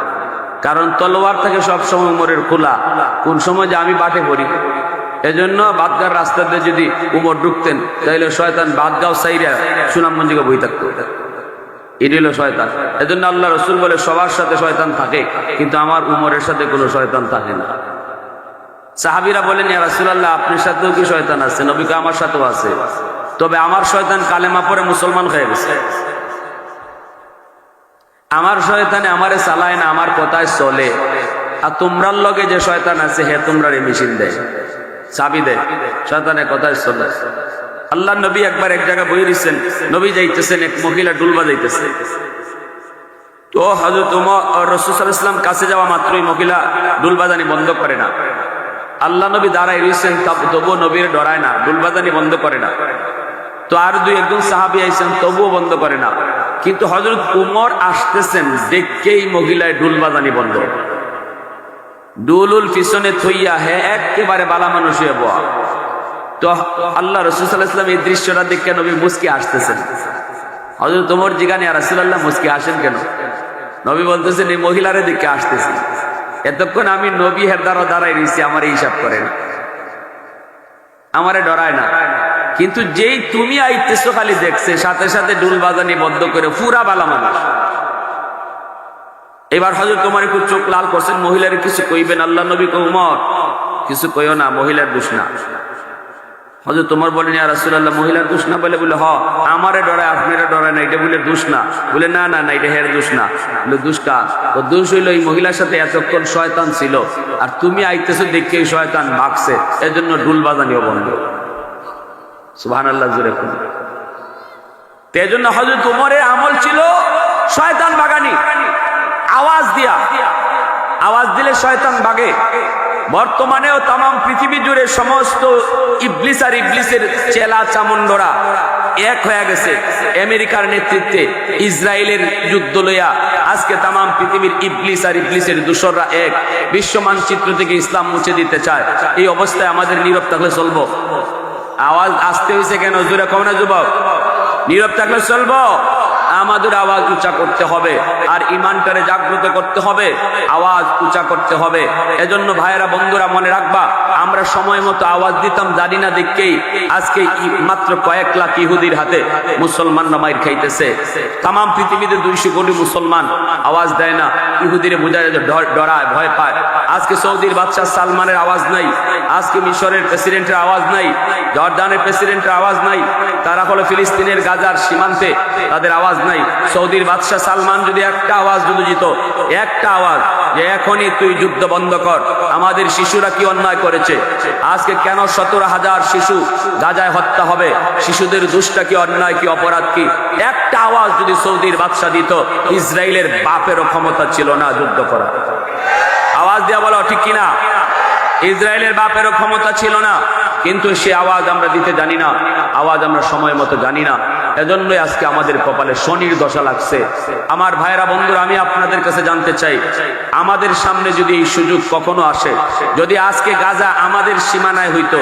কারণ তলোয়ার থাকে সবসময় উমরের খোলা, কোন সময় যে আমি বাটে পড়ি। এজন্য বাদগার রাস্তাতে যদি উমর ঢুকতেন তাহলে শয়তান বাদগাঁও সাইরা সুনামগঞ্জে বই থাকতো। এটি হলো শয়তান। এজন্য আল্লাহ রসুল বলে, সবার সাথে শয়তান থাকে কিন্তু আমার উমরের সাথে কোনো শয়তান থাকে না। সাহাবীরা বলেন, ইয়া রাসূলুল্লাহ, আপনার সাথেও কি শয়তান আছে? নবী কয়, আমার সাথেও আছে, তবে আমার শয়তান কালেমা পড়ে মুসলমান হয়ে গেছে। আমার শয়তানে আমারে চালায় না, আমার কথায় চলে। আর তোমরার লগে যে শয়তান আছে হে তোমরারে মেশিন দেয়, চাবি দেয়, শয়তানের কথায় চলে। আল্লাহ নবী একবার এক জায়গায় বই দিচ্ছেন, নবী যাইতেছেন, এক মহিলা ডুলবা যাইতেছে। তো হযরত ওমর রাসূল সাল্লাল্লাহু আলাইহি ওয়াসাল্লাম কাছে যাওয়া মাত্রই মহিলা ডুলবাজানি বন্ধ করে না। আল্লাহ নবী দাঁড়ায় রয়েছেন, তবুও নবীর ডরায় না, ডুলবাজানি বন্ধ করে না। তো আর দুই একজন সাহাবী আইছেন, তবুও বন্ধ করে না। কিন্তু হযরত ওমর আসতেছেন, দেখেই মহিলায় ডুল বাজানি বন্ধ। ডুলুল পিছনে থইয়া হে একেবারে বালা মানুষ হয়ে বয়া। তো আল্লাহ রাসূল সাল্লাল্লাহু আলাইহি ওয়াসাল্লাম এই দৃশ্যটা দেখে নবী মুস্কি আসতেছেন। হযরত ওমর জিজ্ঞাসা, ইয়া রাসূলুল্লাহ, মুস্কি আসেন কেন? নবী বলতেছেন, এই মহিলারে দেখে আসতেছি। এতক্ষণ আমি নবী হের দ্বারা দাঁড়াই রয়েছি, আমার হিসাব করেন, আমারে ডরায় না। কিন্তু যেই তুমি আইতেছো খালি দেখছে, সাথে সাথে ডুল বাজানি বন্ধ করে পুরা বালা মানুষ। এবার হযরত ওমর একটু চোখ লাল করছেন, মহিলার কিছু কইবেন। আল্লাহ নবী কয়, ওমর কিছু কইও না, মহিলার দোষ না। হযরত ওমর বলেন, ইয়া রাসূলুল্লাহ, মহিলার দোষ না? বলে, আমারে ডরায়, আপনারা ডরায় না, এটা বলে দোষ না? বলে, না না না, এটা হের দোষ না। বলে, দোষ কার? ও দোষ হইল এই মহিলার সাথে এতক্ষণ শয়তান ছিল, আর তুমি আইতেছো দেখে এই শয়তান ভাগছে, এজন্য ডুল বাজানিও বন্ধ। সুবহানাল্লাহ জোরে কোন। এজন্য হযরত ওমরের আমল ছিল শয়তান ভাগানি। আওয়াজ দিলে শয়তান ভাগে। বর্তমানেও তাম পৃথিবী জুড়ে সমস্ত ইবলিস আর ইবলিসের চেলা চামুন্ডরা এক হয়ে গেছে আমেরিকার নেতৃত্বে। ইসরায়েলের যুদ্ধ লইয়া আজকে তাম পৃথিবীর ইবলিস আর ইবলিসের দূষররা এক। বিশ্ব মানচিত্র থেকে ইসলাম মুছে দিতে চায়। এই অবস্থায় আমাদের নীরব থাকলে চলবো? আওয়াজ আসতে হয়েছে কেন? জোরে কম না যুবক? নীরব থাকলে চলবো? আমাদের আওয়াজ উঁচা করতে হবে, আর ইমানটারে জাগ্রত করতে হবে, আওয়াজ উঁচা করতে হবে। এজন্য ভাইয়েরা, বন্ধুরা, মনে রাখবা, আমরা সময় মতো আওয়াজ দিতাম জানি না দেখেই আজকে মাত্র কয়েক লাখ ইহুদির হাতে মুসলমানরা মাইর খাইতেছে। তাম পৃথিবীতে 200 কোটি মুসলমান আওয়াজ দেয় না, ইহুদিরে বোঝায়, ডরায়, ভয় পায়। আজকে সৌদির বাদশাহ সালমানের আওয়াজ নাই, আজকে মিশরের প্রেসিডেন্টের আওয়াজ নাই, জর্দানের প্রেসিডেন্টের আওয়াজ নাই। তারা হলো ফিলিস্তিনের গাজার সীমান্তে, তাদের আওয়াজ নাই। সৌদির বাদশাহ সালমান যদি একটা আওয়াজ দিত, একটা আওয়াজ যে এখনই তুই যুদ্ধ বন্ধ কর, আমাদের শিশুরা কি অন্যায় করেছে, আজকে কেন 17,000 শিশু গাজায় হত্যা হবে, শিশুদের দুষ্টা কি, অন্যায় কি, অপরাধ কি, একটা আওয়াজ যদি সৌদির বাদশাহ দিত, ইসরায়েলের বাপেরও ক্ষমতা ছিল না যুদ্ধ করা। আওয়াজ দেওয়া বলো ঠিক কিনা? ইসরায়েলের বাপেরও ক্ষমতা ছিল না, কিন্তু সে আওয়াজ আমরা দিতে জানি না, আওয়াজ আমরা সময় মতো জানি না। এজন্যই আজকে আমাদের কপালে শনির দশা লাগছে। আমার ভাইরা, বন্ধুরা, আমি আপনাদের কাছে জানতে চাই, আমাদের সামনে যদি এই সুযোগ কখনো আসে, যদি আজকে গাজা আমাদের সীমানায় হইতো,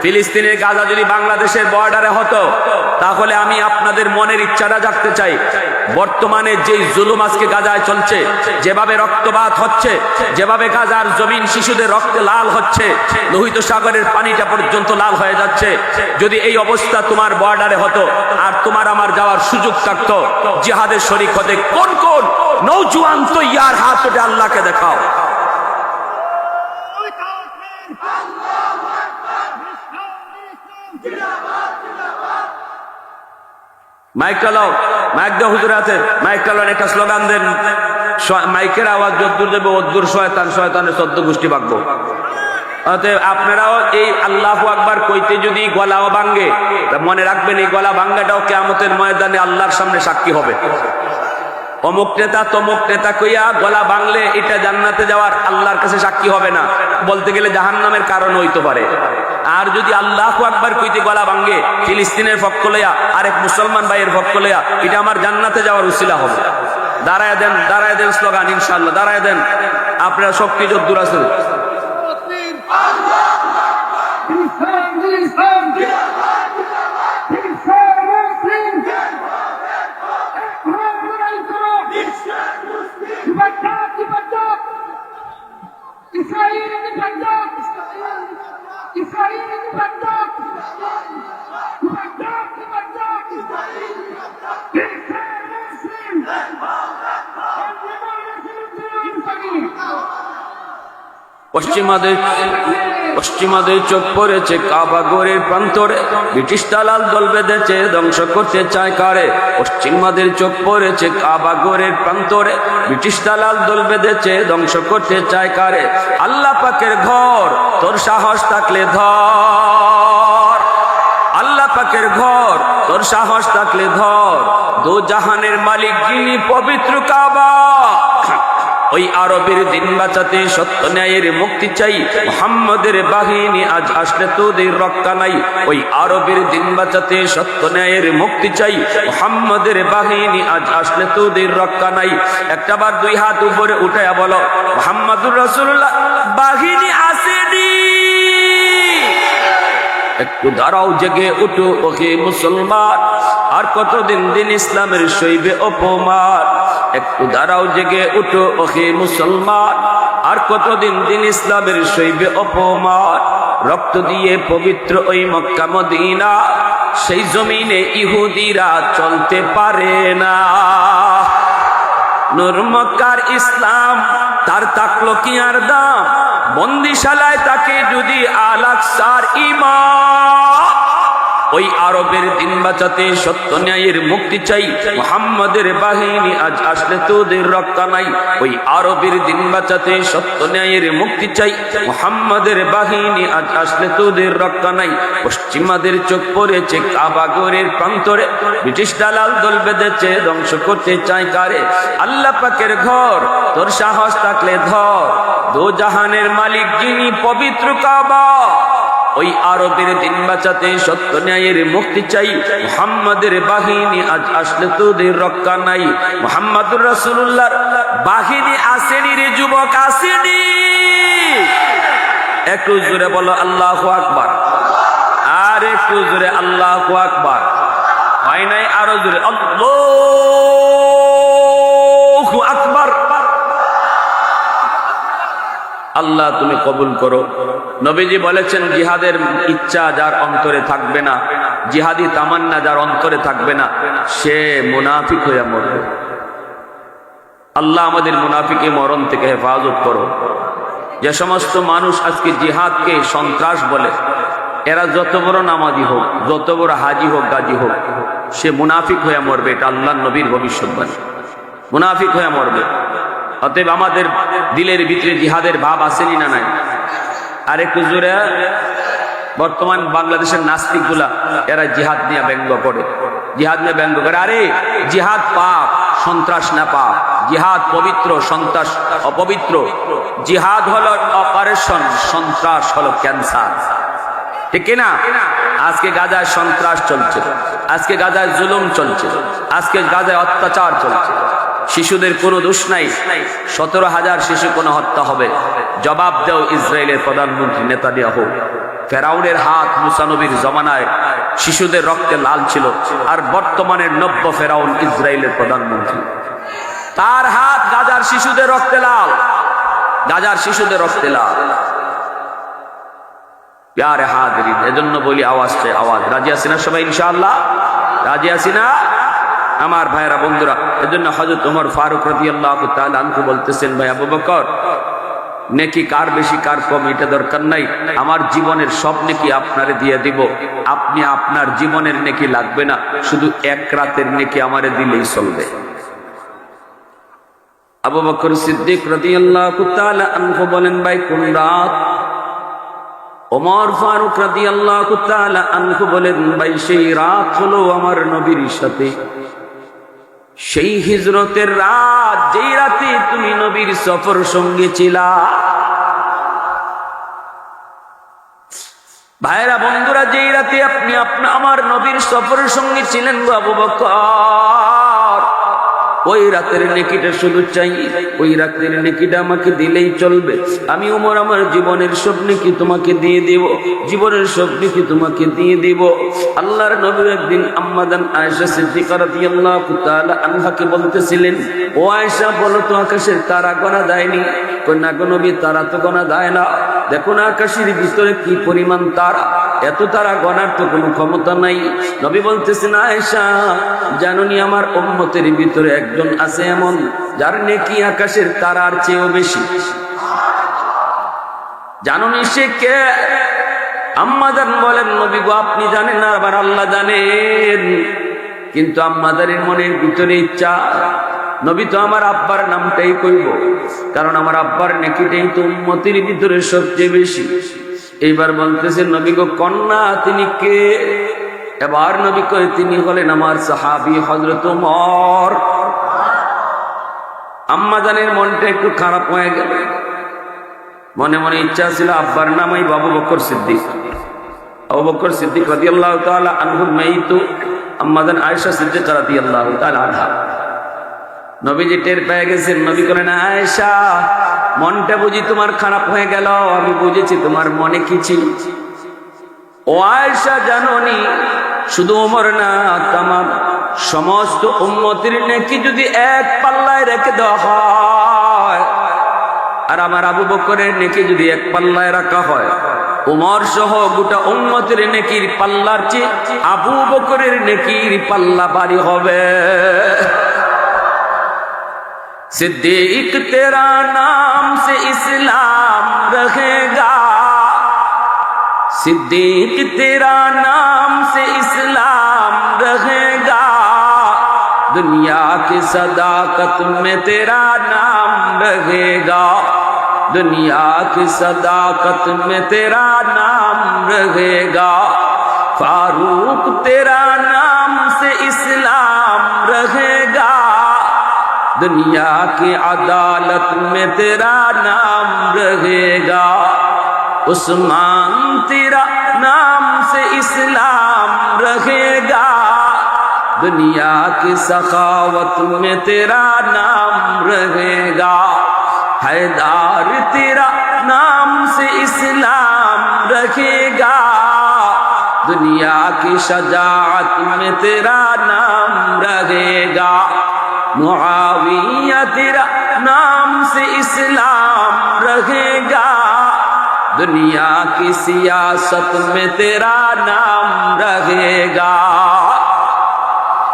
ফিলিস্তিনের গাজা যদি বাংলাদেশের বর্ডারে হতো, তাহলে আমি আপনাদের মনের ইচ্ছাটা জাগতে চাই। বর্তমানে যেই জুলুম আজকে গাজায় চলছে, যেভাবে রক্তপাত হচ্ছে, যেভাবে গাজার জমিন শিশুদের রক্তে লাল হচ্ছে, লোহিত সাগরের পানিটা পর্যন্ত লাল হয়ে যাচ্ছে, যদি এই অবস্থা তোমার বর্ডারে হতো আর তোমার আমার যাওয়ার সুযোগ থাকতো, জিহাদের শরীক হতে কোন কোন নওজোয়ান তো ইয়ার হাত উঠে আল্লাহকে দেখাও। মাইক চালাও, মাইক দাও, হুজুর আছে, মাইক চালান, একটা স্লোগান দেন। মাইকের আওয়াজ যদ্দূর দেবে অদ্দূর শয়তান, শয়তানের 14 গোষ্ঠী ভাগবো। অতএব আপনারাও এই আল্লাহু আকবার কইতে যদি গলাও ভাঙ্গে, মনে রাখবেন এই গলা ভাঙ্গাটাও কিয়ামতের ময়দানে আল্লাহর সামনে সাক্ষী হবে। অমুক নেতা তমুক নেতা কইয়া গলা ভাঙলে এটা জান্নাতে যাওয়ার আল্লাহর কাছে সাক্ষী হবে না, বলতে গেলে জাহান্নামের কারণ হইতে পারে। আর যদি আল্লাহু আকবার কইতে গলা ভাঙ্গে, ফিলিস্তিনের পক্ষ লইয়া আরেক মুসলমান ভাইয়ের পক্ষ লইয়া, এটা আমার জান্নাতে যাওয়ার উসিলা হবে। দাঁড়ায় দেন স্লোগান, ইনশাআল্লাহ দাঁড়ায় দেন। আপনারা শক্তি যদ্দূর আছে। পশ্চিমাদের চোখ পড়েছে কাবা ঘরের প্রান্তরে, ব্রিটিশ দালাল দল বেঁধেছে ধ্বংস করতে চায় কারে। পশ্চিমাদের চোখ পড়েছে কাবা ঘরের প্রান্তরে, ব্রিটিশ দালাল দল বেঁধেছে ধ্বংস করতে চায় কারে। আল্লাহ পাকের ঘর, তোর সাহস থাকলে ধর, আল্লাহ পাকের ঘর, তোর সাহস থাকলে ধর, দো জাহানের মালিক যিনি পবিত্র কাবা। ওই আরবের দিন বাঁচাতে সত্য ন্যায়ের মুক্তি চাই, মুহাম্মাদের বাহিনী আজ আসলে তোদের রক্ষা নাই। ওই আরবের দিন বাঁচাতে সত্য ন্যায়ের মুক্তি চাই, মুহাম্মাদের বাহিনী আজ আসলে তোদের রক্ষা নাই। একটাবার দুই হাত উপরে উঠায়া বলো, মুহাম্মাদুর রাসূলুল্লাহ বাহিনী আসেনি। একটু দাঁড়াও, জেগে উঠো ওহে মুসলমান, আর কতদিন দিন ইসলামের সইবে অপমান। একটু দাঁড়াও, জেগে উঠো ওহে মুসলমান, আর কতদিন দিন ইসলামের সইবে অপমান। রক্ত দিয়ে পবিত্র ওই মক্কা মদিনা, সেই জমিনে ইহুদিরা চলতে পারে না। নূর মক্কার ইসলাম তার তাকলো কি আর দাম, বন্দিশালায় তাকে যদি আল আকসার ইমাম। ওই আরবের দিন বাঁচাতে সত্য ন্যায়ের মুক্তি চাই, মুহাম্মাদের বাহিনী আজ আসলে তোদের রক্ষা নাই। ওই আরবের দিন বাঁচাতে সত্য ন্যায়ের মুক্তি চাই, মুহাম্মাদের বাহিনী আজ আসলে তোদের রক্ষা নাই। পশ্চিমাদের চোখ পড়েছে কাবাগরের প্রান্তরে, ব্রিটিশ দালাল দল বেঁধেছে ধ্বংস করতে চায় কারে। আল্লাহ পাকের ঘর তোর সাহস থাকলে ধর, দো জাহানের মালিক যিনি পবিত্র কাবা। ওই আরবের দিন বাঁচাতে সত্য ন্যায়ের মুক্তি চাই, মুহাম্মাদের বাহিনী আজ আসলে তোদের রক্ষা নাই। মুহাম্মাদুর রাসূলুল্লাহর বাহিনী আসেনি রে যুবক, আসেনি। একটু জোরে বলো আল্লাহু আকবার, আর একটু জোরে আল্লাহু আকবার। হয় নাই? আরো জোরে আল্লাহু আকবার। আল্লাহ তুমি কবুল করো। নবীজি বলেছেন, জিহাদের ইচ্ছা যার অন্তরে থাকবে না, জিহাদি তামান্না যার অন্তরে থাকবে না, সে মুনাফিক হয়ে মরবে। আল্লাহ আমাদের মুনাফিকে মরণ থেকে হেফাজত করো। যে সমস্ত মানুষ আজকে জিহাদকে সন্ত্রাস বলে, এরা যত বড় নামাজি হোক, যত বড় হাজি হোক, গাজী হোক, সে মুনাফিক হয়ে মরবে। এটা আল্লাহর নবীর ভবিষ্যৎবাণী, মুনাফিক হয়ে মরবে। অতএব আমাদের দিলের ভিতরে জিহাদের ভাব আসেনি না নাই? আর একটু জোরে। বর্তমান বাংলাদেশের নাস্তিক গুলা এরা জিহাদ নিয়ে ব্যঙ্গ করে, জিহাদ নিয়ে ব্যঙ্গ করে। আরে জিহাদ পাপ, সন্ত্রাস না পাপ। জিহাদ পবিত্র, সন্ত্রাস অপবিত্র। জিহাদ হলো অপারেশন, সন্ত্রাস হলো ক্যান্সার। ঠিক না? আজকে গাজায় সন্ত্রাস চলছে, আজকে গাজায় জুলুম চলছে, আজকে গাজায় অত্যাচার চলছে। শিশুদের কোনো দোষ নাই, 17,000 শিশু কোনো হত্যা হবে। জবাব দাও ইসরায়েলের প্রধানমন্ত্রী নেতানিয়াহু। ফেরাউনের হাত মুসা নবীর জমানায় শিশুদের রক্তে লাল ছিল, আর বর্তমানের নব্য ফেরাউন ইসরায়েলের প্রধানমন্ত্রী, তার হাত গাজার শিশুদের রক্তে লাল, গাজার শিশুদের রক্তে লাল। প্যারে হাজিরিন, এজন্য বলি আওয়াজ চাই, আওয়াজ। রাজি আছি না সবাই ইনশাআল্লাহ? রাজি আছি না আমার ভাইরা বন্ধুরা? এজন্য হযরত ওমর ফারুক রাদিয়াল্লাহু তাআলা আনহু বলতেছেন, ভাই আবু বকর, নেকি কার বেশি কার কম এটা দরকার নাই, আমার জীবনের সব নেকি আপনারে দিয়ে দিব, আপনি আপনার জীবনের নেকি লাগবে না, শুধু এক রাতের নেকি আমারে দিলেই চলবে। আবু বকর সিদ্দিক রাদিয়াল্লাহু তাআলা আনহু বলেন, ভাই কোন রাত? ওমর ফারুক রাদিয়াল্লাহু তাআলা আনহু বলেন, ভাই সেই রাত হলো আমার নবীর সাথে সেই হিজরতের রাত, যেই রাতে তুমি নবীর সফর সঙ্গে ছিলা। ভাইরা বন্ধুরা, যেই রাতে আপনি আমার নবীর সফরের সঙ্গে ছিলেন গো আবু বকর, ওই রাতের নেকিটা শুধু চাই, ওই রাতের নেকিটা আমাকে দিলেই চলবে। আমি ওমর আমার জীবনের সব নেকি তোমাকে দিয়ে দেব, জীবনের সব নেকি তোমাকে দিয়ে দেব। আল্লাহর নবী একদিন আম্মাদান আয়েশা সিদ্দিকা রাদিয়াল্লাহু তাআলা আনহাকে বলতেছিলেন, ও আয়েশা বলো তো, আকাশের তারা গোনা দেয়নি? কই না গো নবী, তারা তো গোনা দেয় না, দেখো না আকাশের ভিতরে কি পরিমাণ তারা, এত তারা গণার তো কোনো ক্ষমতা নাই। নবী বলতেছেন, আয়েশা জানোনি আমার উম্মতের ভিতরে একজন আছে এমন, যার নেকি আকাশের তারার চেয়েও বেশি? জানোনি সে কে? আম্মাজান বলেন, নবী গো আপনি জানেন না, আবার আল্লাহ জানেন। কিন্তু আম্মাজানের মনের ভিতরে ইচ্ছা, নবী তো আমার আব্বার নামটাই কইব, কারণ আমার আব্বার নেকিটাই তো উম্মতের ভিতরে সবচেয়ে বেশি। এইবার বলতেছেন, নবী গো কন্যা তিনি কে? এবার নবী কয়, তিনি হলেন আমার সাহাবী হযরত ওমর। আম্মাজানের মনটা একটু খারাপ হয়ে গেল, মনে মনে ইচ্ছা ছিল আব্বার নামই আবু বকর সিদ্দিক। আবু বকর সিদ্দিক রাদিয়াল্লাহু তাআলা আনহুর মেয়ে তো আম্মাজান আয়েশা সিদ্দিকা রাদিয়াল্লাহু তাআলা আনহা। নবীজি টের পেয়ে গেছেন, নবী বলেন, আয়েশা মনটা বুঝি তোমার খারাপ হয়ে গেল, আমি বুঝেছি তোমার মনে কি ছিল। ও আয়েশা জানোনি, শুধু ওমর না, তামাম সমস্ত উম্মতের নেকি যদি এক পাল্লায় রেখে দেওয়া হয়, আর আমার আবু বকরের নেকি যদি এক পাল্লায় রাখা হয়, ওমর সহ গোটা উম্মতের নেকির পাল্লার চেয়ে আবু বকরের নেকির পাল্লা ভারী হবে। सिद्दीक तेरा नाम से इस्लाम रहेगा, सिद्दीक तेरा नाम से रहेगा, दुनिया की सदाकत में तेरा नाम रहेगा, दुनिया की सदाकत में तेरा नाम रहेगा। फारूक तेरा नाम से इस्लाम रहेगा, दुनिया की अदालत में तेरा नाम रहेगा। उस्मान तेरा नाम से इस्लाम रहेगा, दुनिया की सखावत में तेरा नाम रहेगा। हैदार तेरा नाम से इस्लाम रहेगा, दुनिया की शजाअत में तेरा नाम रहेगा। मुआविया तेरा नाम से इस्लाम रहेगा, दुनिया की सियासत में तेरा नाम रहेगा।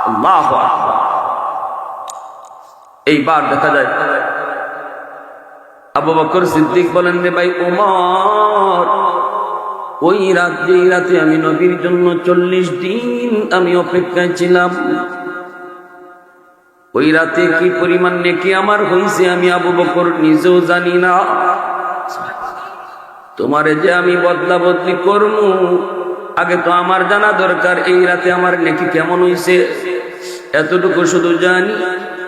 अल्लाह আকবার। এইবার দেখা যায় আবু বকর সিদ্দিক বলেন, রে ভাই ওমর, ওই রাত যেই রাতে আমি নবীর জন্য 40 দিন আমি অপেক্ষায় ছিলাম, ওই রাতে কি পরিমাণ নেকি আমার হইছে আমি আবু বকর নিজেও জানি না। তোমারে যে আমি বদলা বদলি করবো, আগে তো আমার জানা দরকার এই রাতে আমার নেকি কেমন হইছে। এতটুকু শুধু জানি,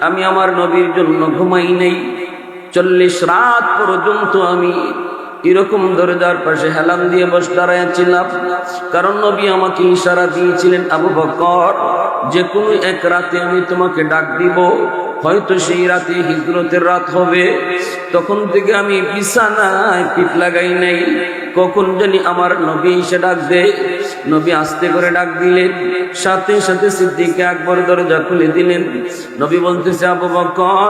আমি আমার নবীর জন্য ঘুমাই নেই। 40 রাত পর্যন্ত আমি এরকম দরজার পাশে হেলান দিয়ে বসে দাঁড়াইছিলাম, কারণ নবী আমাকে ইশারা দিয়েছিলেন, আবু বকর যে কোনো এক রাতে আমি তোমাকে ডাক দিব, হয়তো সেই রাতে হিজরতের রাত হবে। তখন থেকে আমি বিছানায় পিঠ লাগাই নাই, কখন জানি আমার নবী এসে ডাক দেয়। নবী আস্তে করে ডাক দিলেন, সাথে সাথে সিদ্দিক আকবর দরজা খুলে দিলেন। নবী বলতেছে, আবু বকর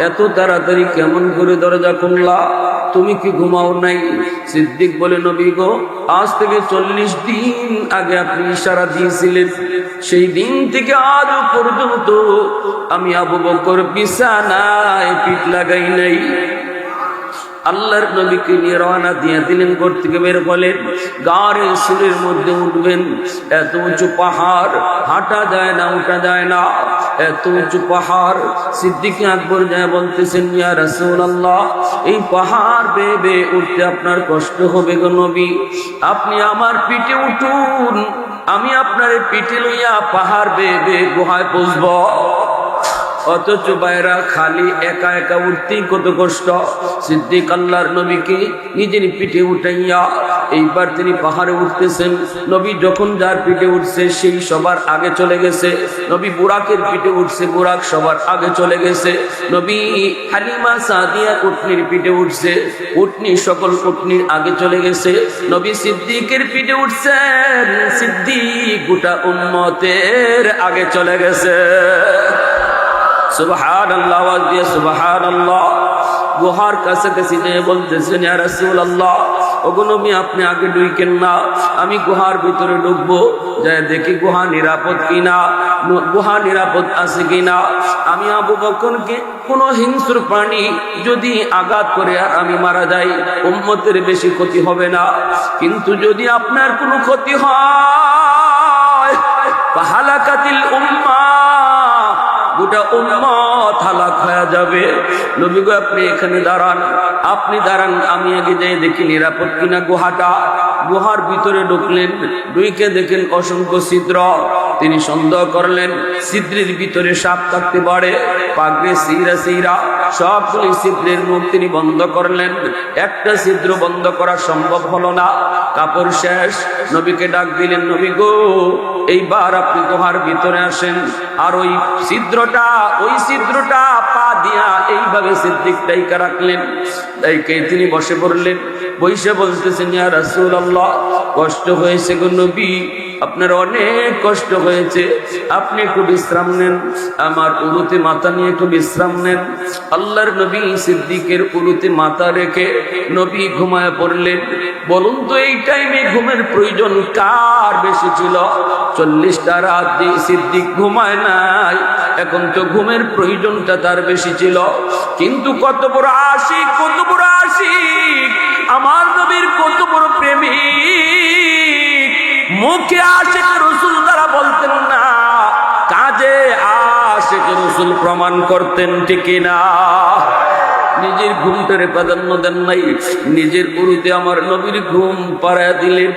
এত তাড়াতাড়ি কেমন করে দরজা খুললা, তুমি কি ঘুমাও নাই? সিদ্দিক বলে, নবী গো, আজ থেকে 40 দিন আগে আপনি ইশারা দিয়েছিলেন, সেই দিন থেকে আজ পর্যন্ত আমি আবু বকর বিছানায় পিঠ লাগাই নাই। আল্লাহর নবীকে নিয়ে রওনা দিয়ে দিলেন, ঘর থেকে বের হলেন, গাড়ে সুরের মধ্যে উঠবেন। এত উঁচু পাহাড়, হাঁটা যায় না, উঠা যায় না, এত উঁচু পাহাড়। সিদ্দিক আকবর যায় বলতেছেন, ইয়া রাসূলুল্লাহ, এই পাহাড় বেয়ে বেয়ে উঠতে আপনার কষ্ট হবে গো নবী, আপনি আমার পিঠে উঠুন, আমি আপনার পিঠে লইয়া পাহাড় বেয়ে বেয়ে গুহায় পৌঁছব। অথচ বাইরা খালি একা একা উঠতেই কত কষ্ট। সিদ্দিক আল্লাহর নবীকে নিজের পিঠে উঠাইয়া এইবার তিনি পাহাড়ে উঠতেছেন। নবী যখন যার পিঠে উঠছে সেই সবার আগে চলে গেছে। নবী বুরাকের পিঠে উঠছে, বুরাক সবার আগে চলে গেছে। নবী হালিমা সাদিয়া উটনির পিঠে উঠছে, উটনি সকল উটনির আগে চলে গেছে। নবী সিদ্দিকের পিঠে উঠছেন, সিদ্দিক গোটা উম্মতের আগে চলে গেছে। সুবহানাল্লাহ, আওয়াজ দিয়ে সুবহানাল্লাহ। গুহার কাছাকাছি নিয়ে বলতেছেন, ইয়া রাসূলুল্লাহ, ওগো নবী আপনি আগে ঢুকেন না, আমি গুহার ভিতরে ঢুকবো, যাই দেখি গুহা নিরাপদ কিনা, গুহা নিরাপদ আছে কিনা। আমি আবু বকরকে কোনো হিংস্র প্রাণী যদি আঘাত করে আর আমি মারা যাই, উম্মতের বেশি ক্ষতি হবে না, কিন্তু যদি আপনার কোনো ক্ষতি হয়, ফাহালাকাতিল উম্মাহ, গোটা উম্মত হালাক হয়ে যাবে। নবী গো আপনি এখানে দাঁড়ান, আপনি দাঁড়ান, আমি আগে যাই দেখি নিরাপদ কিনা গুহাটা। গুহার ভিতরে ঢুকলেন, ঢুকে দেখেন অসংখ্য ছিদ্র। তিনি সন্দেহ করলেন ছিদ্রের ভিতরে সাপ থাকতে পারে, পাগড়ে সিরা সিরা সবগুলি ছিদ্রের মুখ তিনি বন্ধ করলেন। একটা ছিদ্র বন্ধ করা সম্ভব হলো না, কাপড় শেষ। নবীকে ডাক দিলেন, নবী গো এইবার আপনি গুহার ভিতরে আসেন। আর ওই ছিদ্রটা পা দিয়া এইভাবে সিদ্দিক ডাইকা রাখলেন। ডাইকে তিনি বসে পড়লেন, বইসে বলতেছেন, ইয়া রাসূলুল্লাহ, কষ্ট হয়েছে গো নবী, আপনার অনেক কষ্ট হয়েছে, আপনি একটু বিশ্রাম নেন, আমার উরুতে মাথা নিয়ে একটু বিশ্রাম নেন। আল্লাহর নবী সিদ্দিকের উরুতে মাথা রেখে নবী ঘুমায় পড়লেন। বলুন তো এই টাইমে ঘুমের প্রয়োজন কার বেশি ছিল? 40টা রাত দিয়ে সিদ্দিক ঘুমায় নাই, এখন তো ঘুমের প্রয়োজনটা তার বেশি ছিল। কিন্তু কত বড় আশিক, কত বড় আশিক, আমার নবীর কত বড় প্রেমিক। মুখে আশিক রাসূল দ্বারা বলতেন না, রাসূল প্রমাণ করতেন, ঠিক না? নিজের ঘুমটারে প্রাধান্য দেন নাই, নিজের উরুতে আমার নবীর ঘুম পাড়ায় দিলেন।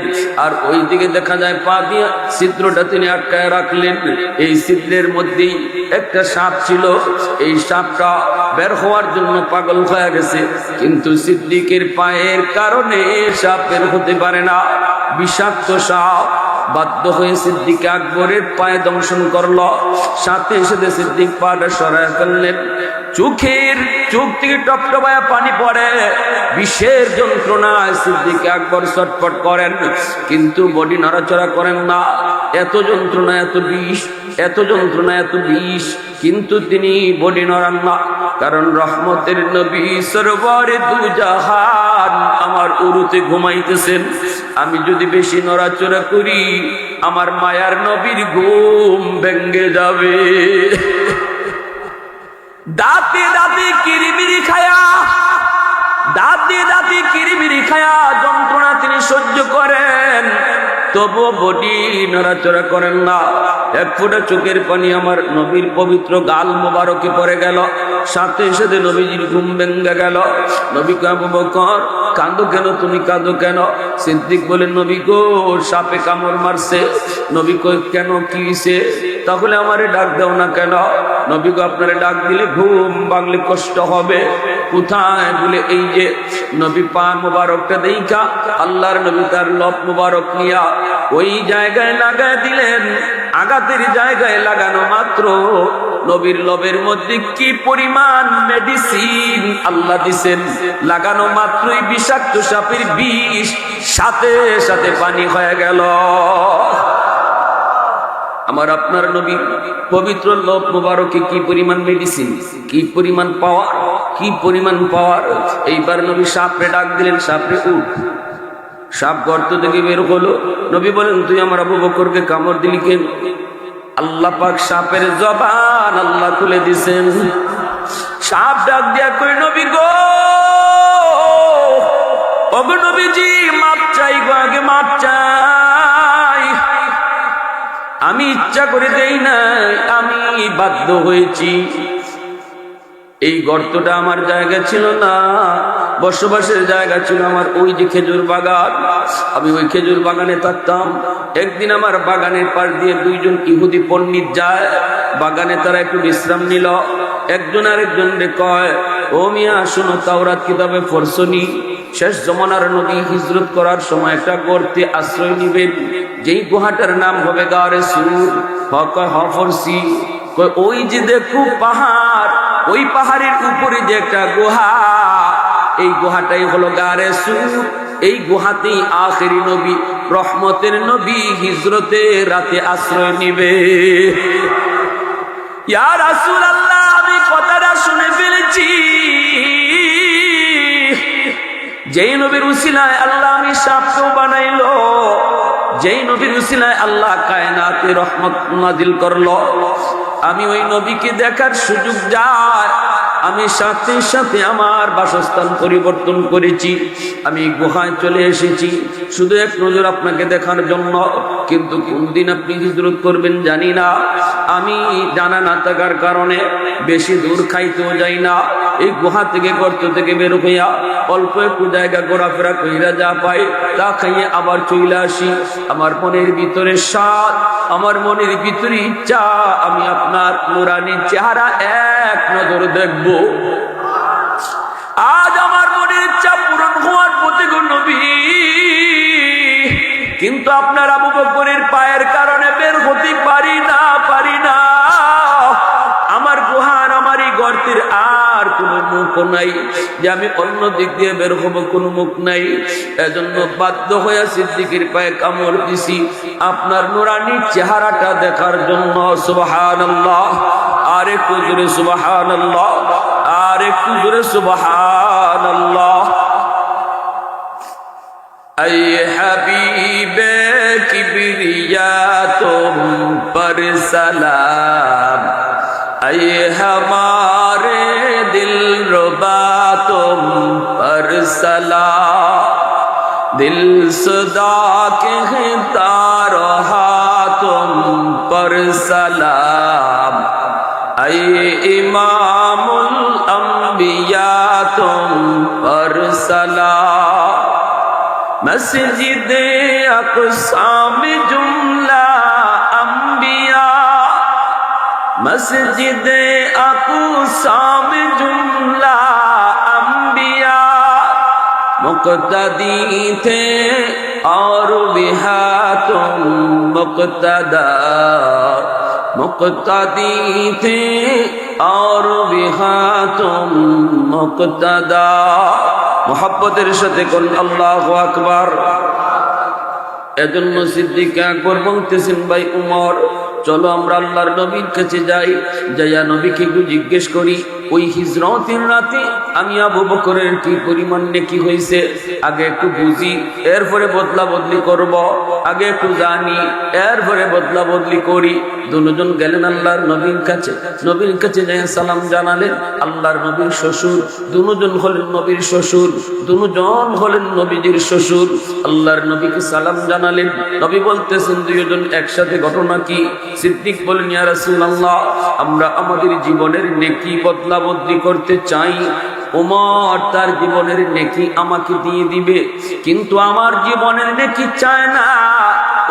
আর ওই দিকে দেখা যায় পা দিয়ে ছিদ্রটা তিনি আটকায় রাখলেন। এই ছিদ্রের মধ্যেই একটা সাপ ছিল, এই সাপটা বের হওয়ার জন্য পাগল হয়ে গেছে, কিন্তু সিদ্দিকের পায়ের কারণে সাপ বের হতে পারে না। বিষাক্ত সাপ বাধ্য হয়ে সিদ্দিক আকবরের পায়ে দংশন করলো। সাথে সাথে সিদ্দিক পাটা সরায় ফেললেন। চোখ থেকে টপটপায়া পানি পড়ে, বিষের যন্ত্রণায় সিদ্দিক আকবর ছটফট করেন, কিন্তু বডি নড়াচড়া করেন না। এত যন্ত্রণা, এত বিষ, এত যন্ত্রণা, এত বিষ, কিন্তু তিনি বডি নড়ান না। কারণ রহমতের নবী সরওয়ারে দু জাহান আমার উরুতে ঘুমাইতেছেন। আমি যদি বেশি নড়াচড়া করি আমার মায়ার নবীর ঘুম ভেঙ্গে যাবে। দাঁতে দাঁতে কিরিমিরি খায়া, দাঁতে দাঁতে কিরিমিরি খায়া যন্ত্রণা তিনি সহ্য করেন, তবুও বডি নড়াচড়া করেন না। এক ফোঁটা চোখের পানি আমার নবীর পবিত্র গাল মোবারকে পড়ে গেল। সাথে সাথে নবীজির ঘুম ভেঙ্গে গেল। নবী কয়, আবু বকর কাঁদো কেন, তুমি কাঁদো কেন? সিদ্দিক বলেন, নবী গো সাপে কামড় মারছে। নবী কয়, কেন, কি হইছে? তাহলে আমারে ডাক দাও না কেন? নবী গো আপনারে ডাক দিলে ঘুম ভাঙলে কষ্ট হবে। কোথায়? বলে এই যে নবী পা মোবারকটা দেইখা আল্লাহর নবী তার লব মোবারক নিয়া ওই জায়গায় লাগায় দিলেন। আঘাতের জায়গায় লাগানো মাত্র নবীর লবের মধ্যে কি পরিমাণ মেডিসিন আল্লাহ দিছেন, লাগানো মাত্রই বিষাক্ত সাপের বিষ সাথে সাথে পানি হয়ে গেল। আমার আপনার নবীর পবিত্র লব মুবারকে কি পরিমাণ মেডিসিন, কি পরিমাণ পাওয়ার, কি পরিমাণ পাওয়ার। এইবার নবী সাপরে ডাক দিলেন, সাপরে উঠ। সাপ গর্ত থেকে বের হলো। নবী বলেন, তুই আমার আবু বকরকে কামড় দিলি কেন? আল্লাহ পাক সাপের জবান আল্লাহ খুলে দিছেন। সাপ ডাক দিয়া কই, নবী গো, ওগো নবীজি মাপ চাই গো, আগে মাপ চাই। আমি ইচ্ছা করে দেই নাই, আমি বাধ্য হয়েছি। এই গর্তটা আমার জায়গা ছিল না, বসবাসের জায়গা ছিল আমার ওই যে খেজুর বাগান। আমি ওই খেজুর বাগানে থাকতাম। একদিন আমার বাগানের পাশ দিয়ে দুইজন ইহুদি পণ্ডিত যায়। বাগানে তারা একটু বিশ্রাম নিল। একজন আরেকজনকে কয়, ও মিয়া শোনো, তাওরাত কিতাবে পড়ছনি শেষ জমানার নবী হিজরত করার সময় একটা গর্তে আশ্রয় নিবেন, যেই গুহাটার নাম হবে গারে সুর। হফরসি ওই যে দেখো পাহাড়, ওই পাহাড়ের উপরে যে একটা গুহা, এই গুহাটাই হলো গারে সুর। এই গুহাতেই আখেরি নবী, রহমতের নবী হিজরতে রাতে আশ্রয় নিবে। ইয়া রাসূলুল্লাহ, আমি কথাটা শুনে ফেলেছি। যেই নবীর উসিলায় আল্লাহ আমি সাপকেও বানাইলো, যেই নবীর উসিলায় আল্লাহ কায়নাতে রহমত নাজিল করলো, আমি ওই নবীকে দেখার সুযোগ যায়। আমি সাথে সাথে আমার বাসস্থান পরিবর্তন করেছি। আমি গুহায় চলে এসেছি শুধু এক নজর আপনাকে দেখার জন্য। কিন্তু কোন দিন আপনি হিজরত করবেন জানি না। আমি জানা না থাকার কারণে বেশি দূর খাইতেও যাই না। এই গুহা থেকে, গর্ত থেকে বের হইয়া অল্প একটু জায়গা ঘোরাফেরা কইরা যা পাই তা খাইয়ে আবার চলে আসি। আমার মনের ভিতরে স্বাদ, আমার মনের ভিতরে ইচ্ছা, আমি আপনার নুরানি চেহারা এক নজর দেখব। আজ আমার মনের ইচ্ছা পূরণ হওয়ার পথে গো নবী, কিন্তু আপনার আবু বকরের পায়ের কারণে বের হতে পারি না, পারি না। আমার গুহার, আমার এই গর্তের আর কোনো মুখ নাই যে আমি অন্য দিক দিয়ে বের হব, কোনো মুখ নাই। এজন্য বাধ্য হয়ে সিদ্দিকের পায়ে কামড় দিছি আপনার নুরানি চেহারাটা দেখার জন্য। সুবহানাল্লাহ, আর একটু জোরে সুবহানাল্লাহ, আর একটু জোরে সুবহানাল্লাহ। ऐ हबीबे किबरिया तुम पर सलाम, ऐ हमारे दिलरुबा तुम पर सलाम, दिल सदा कहता रहा तुम पर सलाम, ऐ इमामुल अंबिया तुम पर सलाम। मस्जिद अक़सा में जुमला अंबिया, मस्जिद अक़सा में जुमला अंबिया मुक़्तदी थे और बिहा तुम मुक़्तदा, मुक़्तदी थे और बिहा तुम मुक़्तदा। मोहब्बतेर साथे कोन আল্লাহু আকবার। এজন্য সিদ্দিক আকবর বলতেছেন, ভাই উমর চলো আমরা আল্লাহর নবীর কাছে যাই, যাইয়া নবীকে একটু জিজ্ঞেস করি ওই হিজরতের রাতে আমি আবু বকরের কি পরিমাণ নেকি হয়েছে, আগে একটু বুঝি এরপরে বদলা বদলি করব, আগে একটু জানি এরপরে বদলা বদলি করি। দুজন গেলেন আল্লাহর নবীর কাছে, নবীর কাছে যাই সালাম জানালেন। আল্লাহর নবীর শ্বশুর, দুজন হলেন নবীর শ্বশুর, দুজন হলেন নবীজির শ্বশুর। আল্লাহর নবীকে সালাম জানালেন। নবী বলতেছেন দুইজন একসাথে, ঘটনা কি? সিদ্দিক বলেন, ইয়া রাসূলুল্লাহ আমরা আমাদের জীবনের নেকি বদলা বদলি করতে চাই। ওমর তার জীবনের নেকি আমাকে দিয়ে দিবে, কিন্তু আমার জীবনের নেকি চায় না।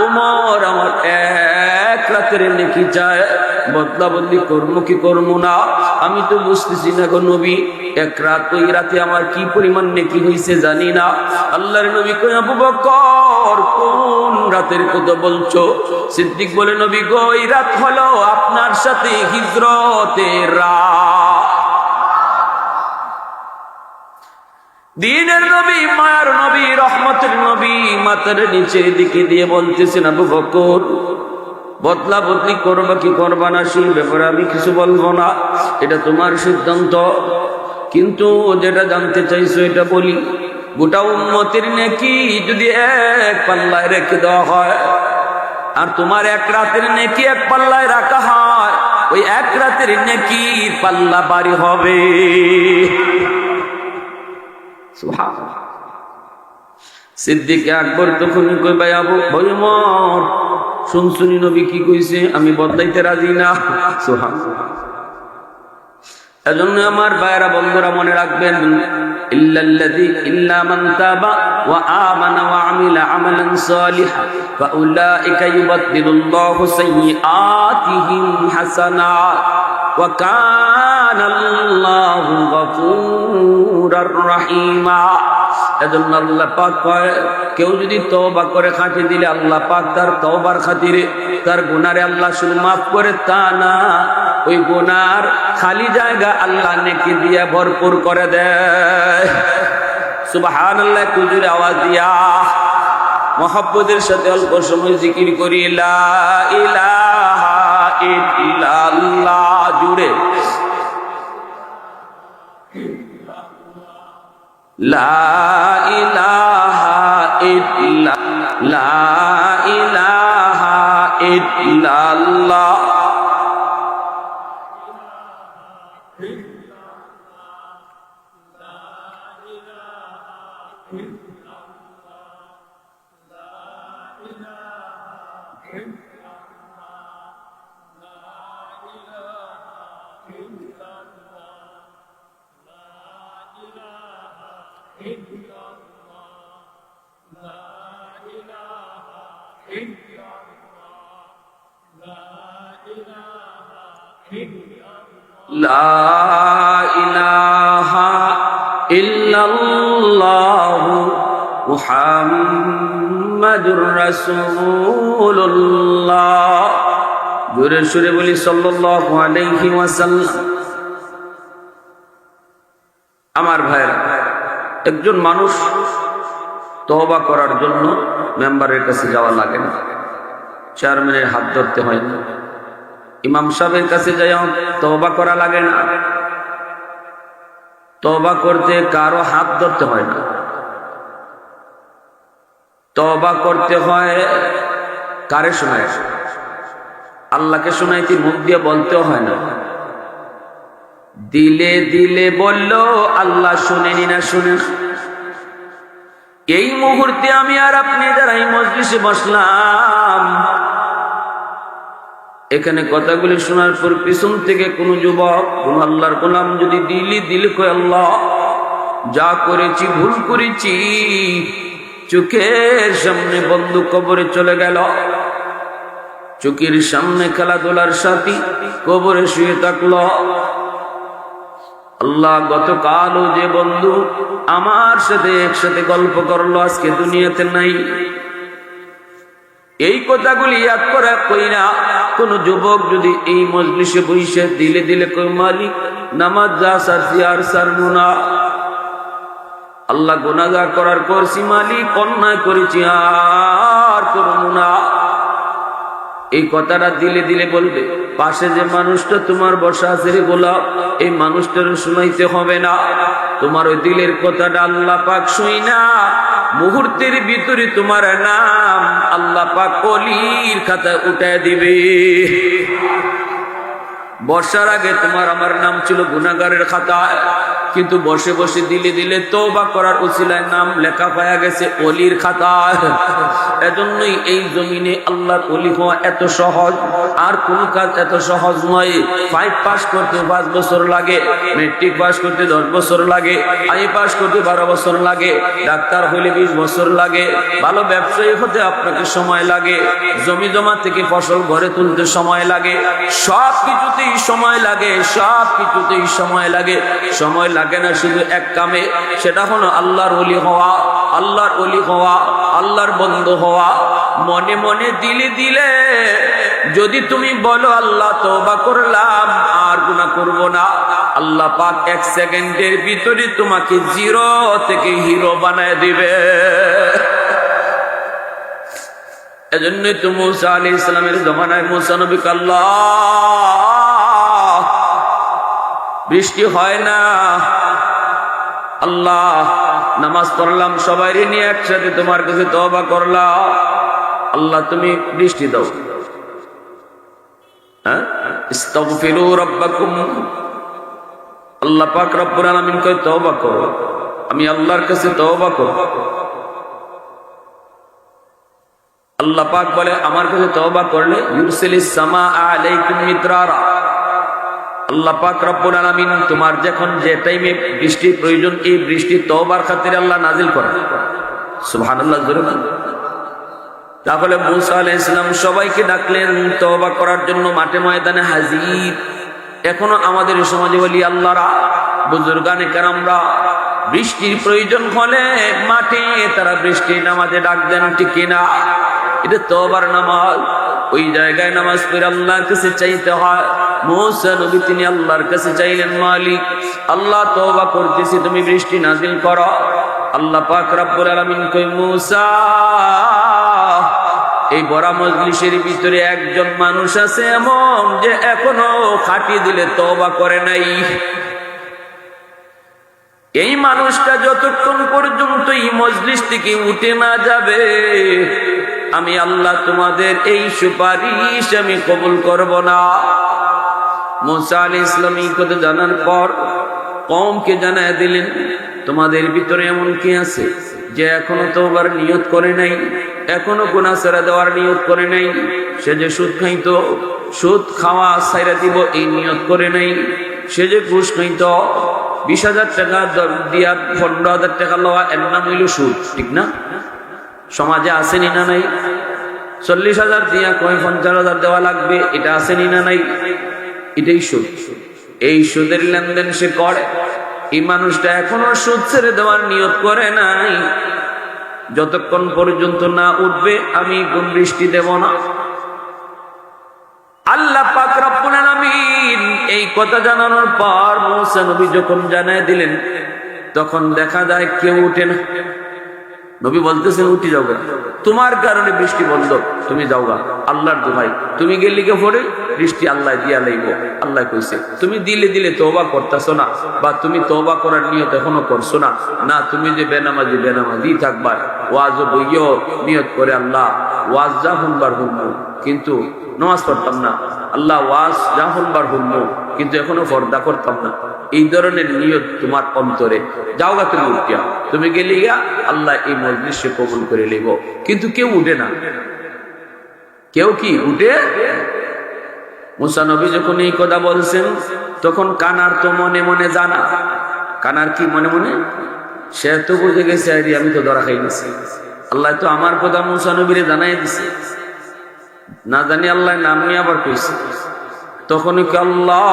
ওমর আমার এক রাতের নেকি চায়, বদলা বদলি করবো কি করবো না আমি তো বুঝতেছি না গো নবী। এক রাত, ওই রাতে আমার কি পরিমাণ নেকি হয়েছে জানি না। আল্লাহর নবী কই, আবু বকর কোন রাতের কথা বলছো? সিদ্দিক বলে, নবী গো এই রাত হলো আপনার সাথে হিজরতের রাত। দিনের নবী, মায়ার নবী, রহমতের নবী মাথার নিচে দিকে দিয়ে বলতেছেন, আবু বকর বদলা বদলি করবা কি করবা না সেই ব্যাপারে আমি কিছু বলবো না, এটা তোমার সিদ্ধান্ত। কিন্তু যেটা জানতে চাইছো এটা বলি, গোটা উম্মতের নেকি যদি এক পাল্লায় রেখে দেওয়া হয় আর তোমার এক রাতের নেকি এক পাল্লায় রাখা হয়, ওই এক রাতের নেকি পাল্লা বাড়ি হবে। সিদ্দিক আকবর তখন কই, ভাই আবু ওমর শুনছুনি নবী কি কইছে, আমি বদলাইতে রাজি না। সুবহানাল্লাহ। এজন্য আমার ভাইরা বন্ধুরা মনে রাখবেন, ইল্লা মান তাবা ওয়া আমানা ওয়া আমিলা আমালান সালিহা ফাউলাইকা ইউবাদদিলুল্লাহু সাইয়্যাতিহিম হাসানাত ওয়া কানাল্লাহু গফুরার রহিমা। এজন্য আল্লাহ পাক কয়, কেউ যদি তওবা করে খাঁটি দিলে আল্লাহ পাক তার তওবার খাতিরে তার গুনারে আল্লাহ শুধু মাফ করে তা না, ওই গুনার খালি জায়গা আল্লাহ নেকি দিয়ে ভরপুর করে দেয়। সুবহানাল্লাহ। কুজুরে আওয়াজ দিয়া মহব্বতের সাথে অল্প সময় জিকির করি, লা ইলাহা ইল্লাল্লাহ। জুড়ে লা ইলাহা ইল্লাল্লাহ, লা ইলাহা ইল্লাল্লাহ। লা ইলাহা ইল্লাল্লাহ মুহাম্মাদুর রাসূলুল্লাহ। জোরে সুরে বলি সাল্লাল্লাহু আলাইহি ওয়াসাল্লাম। আমার ভাইরা, একজন মানুষ তওবা করার জন্য মেম্বারের কাছে যাওয়া লাগে না, চেয়ারম্যানের হাত ধরতে হয় না, ইমাম সাহেবের কাছে যাইও তওবা করা লাগে না, তওবা করতে কারো হাত ধরতে হয় না, তওবা করতে হয় কারে শোনায়? আল্লাহকে শোনাইতে মুখ দিয়ে বলতেও হয় না, দিলে দিলে বললো আল্লাহ শুনেনি না শুনেন। এই মুহূর্তে আমি আর আপনি যারা এই মজলিসে বসলাম, এখানে কথাগুলি শোনার পর পিছন থেকে কোন যুবক কোন আল্লাহর গোলাম যদি দিলি কয় আল্লাহ যা করেছি ভুল করেছি, চোখের সামনে বন্ধু কবরে চলে গেল, চোখের সামনে খেলাধুলার সাথী কবরে শুয়ে থাকলো, আল্লাহ গতকালও যে বন্ধু আমার সাথে একসাথে গল্প করলো আজকে দুনিয়াতে নাই, এই কথাগুলি ইয়াদ করে কইরা কোন যুবক যদি এই মজলিসে বসে দিলে কই মালিক নামাজ যা সারছি আর সারমুনা, আল্লাহ গুনাহগার করার করছি মালিক, অন্যায় করেছি আর করবো না, এই কথাটা দিলে বলবে, পাশে যে মানুষটা তোমার বসা আছে রে গোলাপ, এই মানুষটার শুনাইতে হবে না, তোমার ওই দিলের কথাটা আল্লাহ পাক শুই না, মুহূর্তের ভিতরে তোমার নাম আল্লাহ পাক ওলির খাতায় উঠায় দিবে। বর্ষার আগে তোমার আমার নাম ছিল গুনাহগারের খাতায়, কিন্তু বসে বসে দিলে তওবা করার উসিলায় নাম লেখা পাওয়া গেছে ওলির খাতায়। এজন্যই এই জমিনে আল্লাহর ওলি হওয়া এত সহজ, আর কোন কাজ এত সহজ নয়। 5 পাস করতে 5 বছর লাগে, মেট্রিক পাস করতে 10 বছর লাগে, আই পাস করতে 12 বছর লাগে, ডাক্তার হইলে 20 বছর লাগে, ভালো ব্যবসায়ী হতে আপনাকে সময় লাগে, জমি জমা থেকে ফসল ঘরে তুলতে সময় লাগে, সব কিছুতেই সময় লাগে, সব কিছুতেই সময় লাগে। সময় লাগে না শুধু এক কামে, সেটা হলো আল্লাহর ওলি হওয়া, আল্লাহর ওলি হওয়া, আল্লাহর বন্ধু হওয়া। মনে মনে দিলে যদি তুমি বলো আল্লাহ তওবা করলাম আর গুনাহ করব না, আল্লাহ পাক 1 সেকেন্ডের ভিতরে তোমাকে 0 থেকে হিরো বানায় দিবে। এজন্যই তো মুসা আলাইহিস সালামের জমানায় মুসা নবী আল্লাহ বৃষ্টি হয় না, আল্লাহ নামাজ পড়লাম সবাই নিয়ে একসাথে তোমার কাছে তওবা করলাম, আল্লাহ তুমি বৃষ্টি দাও। হ্যাঁ, ইস্তাগফিরু রাব্বাকুম, আল্লাহ পাক রব্বুল আলামিন কয় তওবা করো, আমি আল্লাহর কাছে তওবা করো। আল্লাহ পাক বলে আমার কাছে তওবা করলে ইউরসিলিস সামাআ আলাইকুম মিদরারা, আল্লাহ পাক রব্বুল আলামিন তোমার যখন যে টাইমে বৃষ্টির প্রয়োজন এই বৃষ্টি তওবার খাতিরে আল্লাহ নাজিল করে। সুবহানাল্লাহ জোরে বলেন। তাহলে মুসা আলাইহিস সালাম সবাইকে ডাকলেন তওবা করার জন্য, মাঠে ময়দানে হাজির। এখনো আমাদের সমাজে বলি আল্লাহরা বুজুর্গানে কেরামরা বৃষ্টির প্রয়োজন হলে মাঠে তারা বৃষ্টির নামাজে ডাক দেন, ঠিক কিনা? এটা তওবার নামাজ। ওই জায়গায় নামাজ পড়ে আল্লাহর কাছে চাইতে হয়। মুসা নবী তিনি আল্লাহর কাছে চাইলেন, মালিক আল্লাহ তওবা করতেছি, তুমি বৃষ্টি নাজিল করো। আল্লাহ পাক রব্বুল আলামিন কই মুসা এই বড় মজলিসের ভিতরে একজন মানুষ আছে এমন যে এখনো খাটি দিলে তওবা করে নাই। এই মানুষটা যতক্ষণ পর্যন্ত এই মজলিস থেকে উঠে না যাবে আমি আল্লাহ তোমাদের এই সুপারিশ আমি কবুল করব না। মুসা আলাইহিস সালাম এই কথা জানার পর কওমকে জানায় দিলেন, তোমাদের ভিতরে এমন কি আছে যে এখনো তওবার নিয়ত করে নাই, এখনো গুনাহ ছেড়ে দেওয়ার নিয়ত করে নাই? সে যে সুদ খাইতো, সুদ খাওয়া ছাইরা দিব এই নিয়ত করে নাই। সে যে ঘুষ খাইতো, 20,000 টাকা দিয়া 15,000 টাকা লওয়া, এর নাম হইল সুদ, ঠিক না? সমাজে আসেনি না নাই? 40,000 দিয়া কয় 50,000 দেওয়া লাগবে, এটা আসেনি না নাই? এটাই সুদ। এই সুদের লেনদেন সে করে। এই মানুষটা এখনো সুদ ছেড়ে দেওয়ার নিয়ত করে নাই। যতক্ষণ পর্যন্ত না উঠবে আমি বৃষ্টি দেব না। আল্লাহ পাক রব্বুল আলামিন এই কথা জানানোর পর মুসা নবী যখন জানায় দিলেন, তখন দেখা যায় কেউ উঠে না। নবী বলতেছেন উঠে যাও, তোমার কারণে বৃষ্টি বন্ধ, তুমি যাও গা, আল্লাহর দোহাই তুমি গেলি কে পড়ে বৃষ্টি আল্লাহ দিয়া লাইব। আল্লাহ কইছে তুমি দিলে তওবা করতেছো না, বা তুমি তওবা করার নিয়ত এখনো করছো না, না তুমি যে বেনামাজি থাকবা, ওয়াজ বইও নিয়ত করে আল্লাহ ওয়াজ যা হুনবার হুনমু কিন্তু নামাজ পড়তাম না, আল্লাহ ওয়াজ যা হুনবার হুনমু কিন্তু এখনো পর্দা করতাম না, এই ধরনের নিয়ত তোমার অন্তরে, যাও গা তুমি উঠিয়া, তুমি গেলি গা আল্লাহ এই মজলিসে কবুল করে লইব। কিন্তু কেউ উঠে না। কেউ কি উঠে? মুসা নবী যখন এই কথা বলছেন তখন কানার তো মনে মনে জানা, কানার কি মনে মনে, সে তো বুঝে গেছে আরে আমি তো ধরা খাই গেছি। আল্লাহ তো আমার কথা মুসা নবীরে জানাই দিছে, না জানি আল্লাহ নাম নিয়ে আবার কইছে। তখন কি আল্লাহ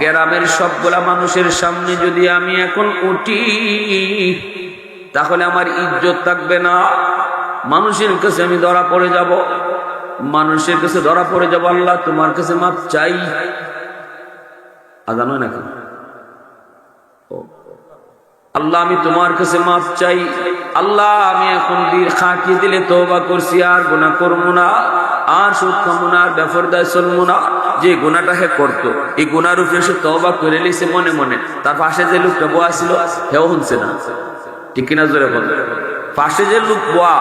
গ্রামের সবগুলা মানুষের সামনে যদি আমি এখন উঠি তাহলে আমার ইজ্জত থাকবে না, মানুষের কাছে আমি ধরা পড়ে যাব, মানুষের কাছে ধরা পড়ে যাব। আল্লাহ তোমার কাছে মাপ চাই। আজান হয় না কেন? আল্লাহ আমি তোমার কাছে মাপ চাই। আল্লাহ আমি এখন খাটিয়ে দিলে তওবা করছি, আর গুনাহ করবো না, আর সুদ খাবো না, আর বেফরদায় চলবো না। যে গুনাহটা হে করতো এই গুনার উপরে সে তওবা করে লিছে মনে মনে, তার পাশে যে লোকটা বয়া ছিল হেও শুনছে না, ঠিক কিনা জোরে বল। পাশে যে লোক বয়া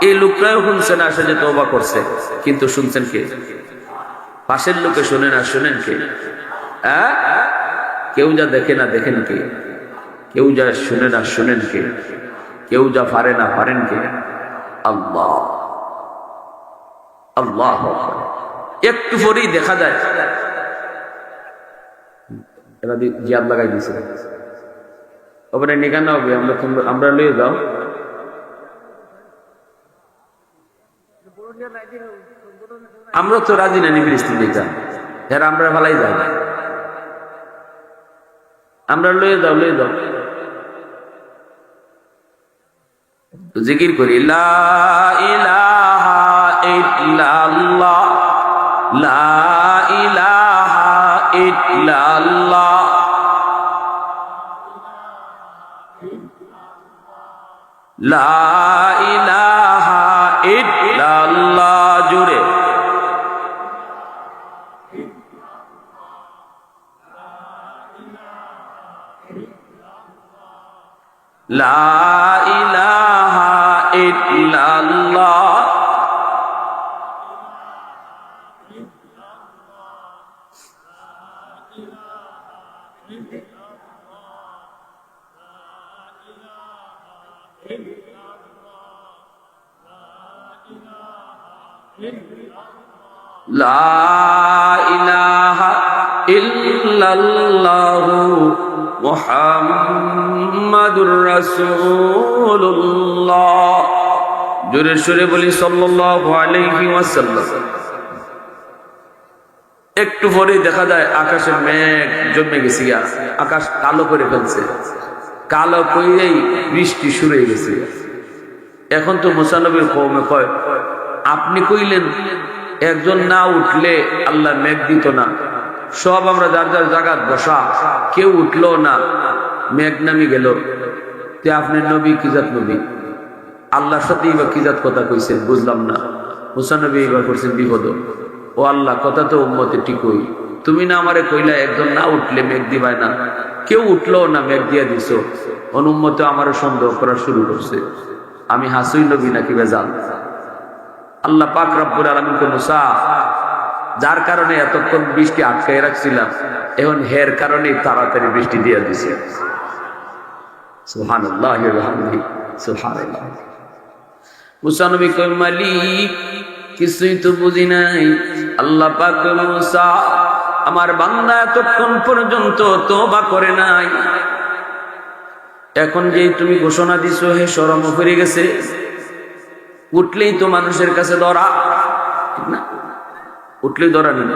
এই লোকটাও শুনছে না সে যে তওবা করছে, কিন্তু শুনছেন কে? পাশের লোকে শুনে না, শুনেন কে? কেউ যা দেখে না দেখেন কে? কেউ যা শুনে না শুনেন কে? কেউ যা পারে না পারেন কে? আল্লাহ। আল্লাহ একটু পরেই দেখা যায় এরা জিয়াদ লাগাই দিছে, ওপরে নিকানো হবে, আমরা লয়ে যাও। আমরা তো রাজি না ফিলিস্তিন দিতে, এরা আমরা ভালাই যাই, আমরা লয়ে যাও, লয়ে যাও। জিকির করি লা ইলাহা ইল্লাল্লাহ, লা ইলাহা ইল্লাল্লাহ, লা ইলাহা ইল্লাল্লাহ। জুড়ে লা ইলাহা ইল্লাল্লাহ, লা ইলাহা ইল্লাল্লাহু মুহাম্মাদুর রাসূলুল্লাহ। জোরে সোরে বলি সাল্লাল্লাহু আলাইহি ওয়াসাল্লাম। একটু পরে দেখা যায় আকাশে মেঘ জমে গেছে, আকাশ কালো করে ফেলছে, কালো করেই বৃষ্টি শুরু হয়ে গেছে। এখন তো মুসা নবীর কওমে কয় আপনি কইলেন একজন না উঠলে আল্লাহ মেঘ দিত না, সব আমরা যার যার জায়গায় বসা, কেউ উঠলো না, মেঘ নামি গেল, তে আপনি নবী কি জাত নবী? আল্লাহর সাথে এবার কি জাত কথা কইছেন বুঝলাম না। মুসা নবী এবার করছেন বিপদ। ও আল্লাহ কথা তো উম্মতে ঠিকই, তুমি না আমারে কইলা একজন না উঠলে মেঘ দিবাই না, কেউ উঠলো না মেঘ দিয়া দিছ, অনুম্মতে আমারও সন্দেহ করা শুরু করছে, আমি হাসুই নবী নাকি বেজাল? আল্লাহ পাক রব্বুল আলামিন কে মুসা যার কারণে এতক্ষণ বৃষ্টি আটকায় রাখছিলাম, এখন হের কারণে তাড়াতাড়ি বৃষ্টি দিয়ে দিছে। সুবহানাল্লাহি ওয়া বিহামদিহি, সুবহানাল্লাহ। মুসা নবী কয় মালিক কিছুই তো বুঝি নাই। আল্লাহ পাক কয় মুসা আমার বান্দা এতক্ষণ পর্যন্ত তওবা করে নাই, এখন যেই তুমি ঘোষণা দিছো হে শরম করে গেছে, উঠলেই তো মানুষের কাছে ধরা, ঠিক না? উঠলেই ধরা নেই,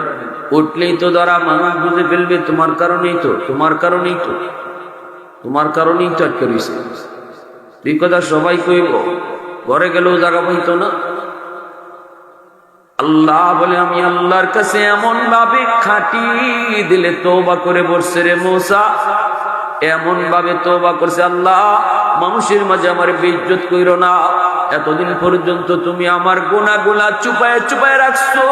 উঠলেই তো ধরা, মানুষ বুঝে ফেলবে তোমার কারণেই তো, তোমার কারণেই তো, তোমার কারণেই তো আটকে রয়েছে। এই কথা সবাই কইব, ঘরে গেলেও জায়গা পাইতো না। আল্লাহ বলে আমি আল্লাহর কাছে এমন ভাবে খাটি দিলে তওবা করে বসছে রে মুসা, এমন ভাবে তওবা করছে, আল্লাহ মানুষের মাঝে আমার বেইজ্জত কইরো না, এতদিন পর্যন্ত তুমি আমার গুনাহগুলা চুপায় চুপায় রাখছো,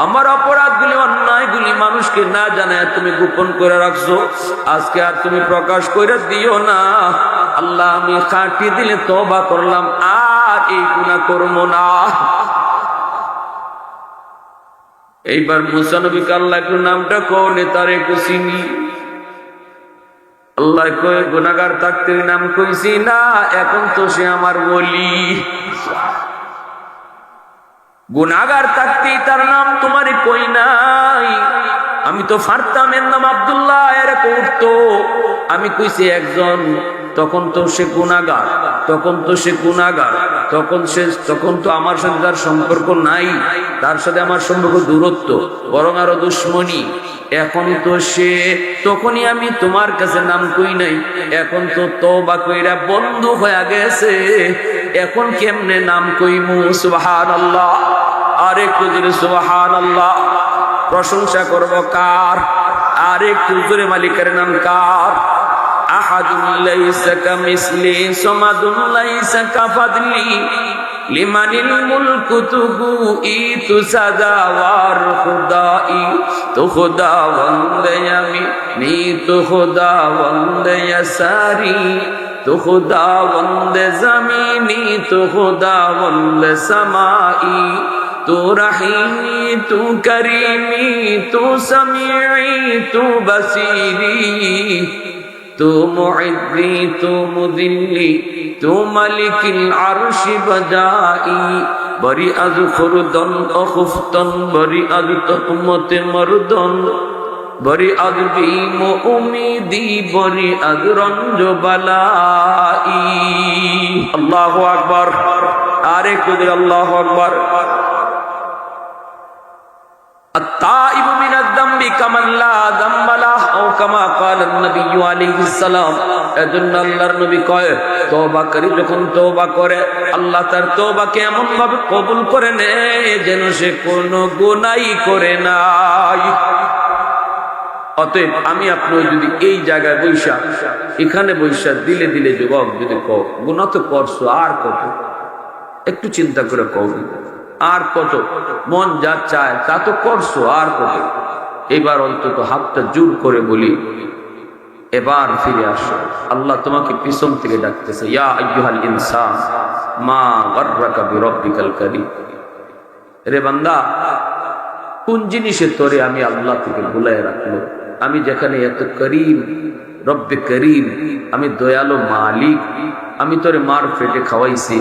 আমার অপরাধগুলি অন্যায়গুলি মানুষকে না জানায় তুমি গোপন করে রাখছো, আজকে আর তুমি প্রকাশ করে দিও না। আল্লাহ আমি খাটি দিলে তওবা করলাম, আর এই গুনাহ করব না। এইবার মুসা নবীকে আল্লাহ একটু নামটা কোনে তার একটু চিনি। আল্লাহ কয়ে গুনাহগার থাকতে নাম কইছি না, এখন তো সে আমার ওলি। গুনাহগার থাকতেই তার নাম তোমারে কই নাই। আমি তো ফারতাম এর নাম আব্দুল্লাহ, এরকম উঠতো, আমি কইছি একজন, তখন তো সে গুনাহগার, তখন তো আমার সাথে তার সম্পর্ক নাই, তার সাথে আমার সম্পর্ক দূরত্ব, বরং আরো দুশ্মনী। এখন তো সে, তখনই আমি তোমার কাছে নাম কই নাই, এখন তো তওবা কইরা বন্ধু হয়ে গেছে, এখন কেমনে নাম কইমু? সুবহানাল্লাহ, আরেকটু জোরে সুবহানাল্লাহ। প্রশংসা করব কার? আরেকটু জোরে মালিকের নাম কার? আহাদুন লাইসা কামিসলি সামাদুন লাইসা কাফাদলি লিমানিল মুলকু তুইতু সাদাওয়ার খুদাই তো খুদাওয়ান্দে আমি নি তো খুদাওয়ান্দে সারি তো খুদাওয়ান্দে জমিনি তো খুদাওয়ান্দে সমাই তু রহিমি তু করিমি তু সমিঈ তু বসীরি তু মুইদ্দি তু মুদিল্লি তু মালিকিল আরশি বজাই বরি আজ খুরদন অখুফতন বরি আজ তকমতে মরদন বরি আজ বিম উমিদি বরি আজ রঞ্জ বালাই। আল্লাহু আকবার, আরে কুদে আল্লাহু আকবার। التائب من الذنب كمن لا ذنب له او كما قال النبي عليه السلام। এজন্য আল্লাহর নবী কয়, তওবাকারী যখন তওবা করে আল্লাহ তার তওবাকে এমন ভাবে কবুল করে নেয় যেন সে কোনো গুনাহই করে নাই। অতএব আমি আপনি যদি এই জায়গায় বৈশা, এখানে বৈশা দিলে দিলে যুবক যদি কও গুনাহ তো করছো, আর কত, একটু চিন্তা করে কও, আর কত, মন যা চায় তা তো করছো, আর কত। এবার অন্তত হাতটা জোর করে বলি, এবার ফিরে আসো। আল্লাহ তোমাকে পিছন থেকে ডাকতেছে, ইয়া আইয়ুহাল ইনসান মা গাররাকা বিরাব্বিকাল কারীম। রে বান্দা, কোন জিনিসে তোরে আমি আল্লাহ থেকে ভুলায় রাখলো? আমি যেখানে এত করিম, রব্বে করিম, আমি দয়ালু মালিক, আমি তোরে মার পেটে খাওয়াইছি,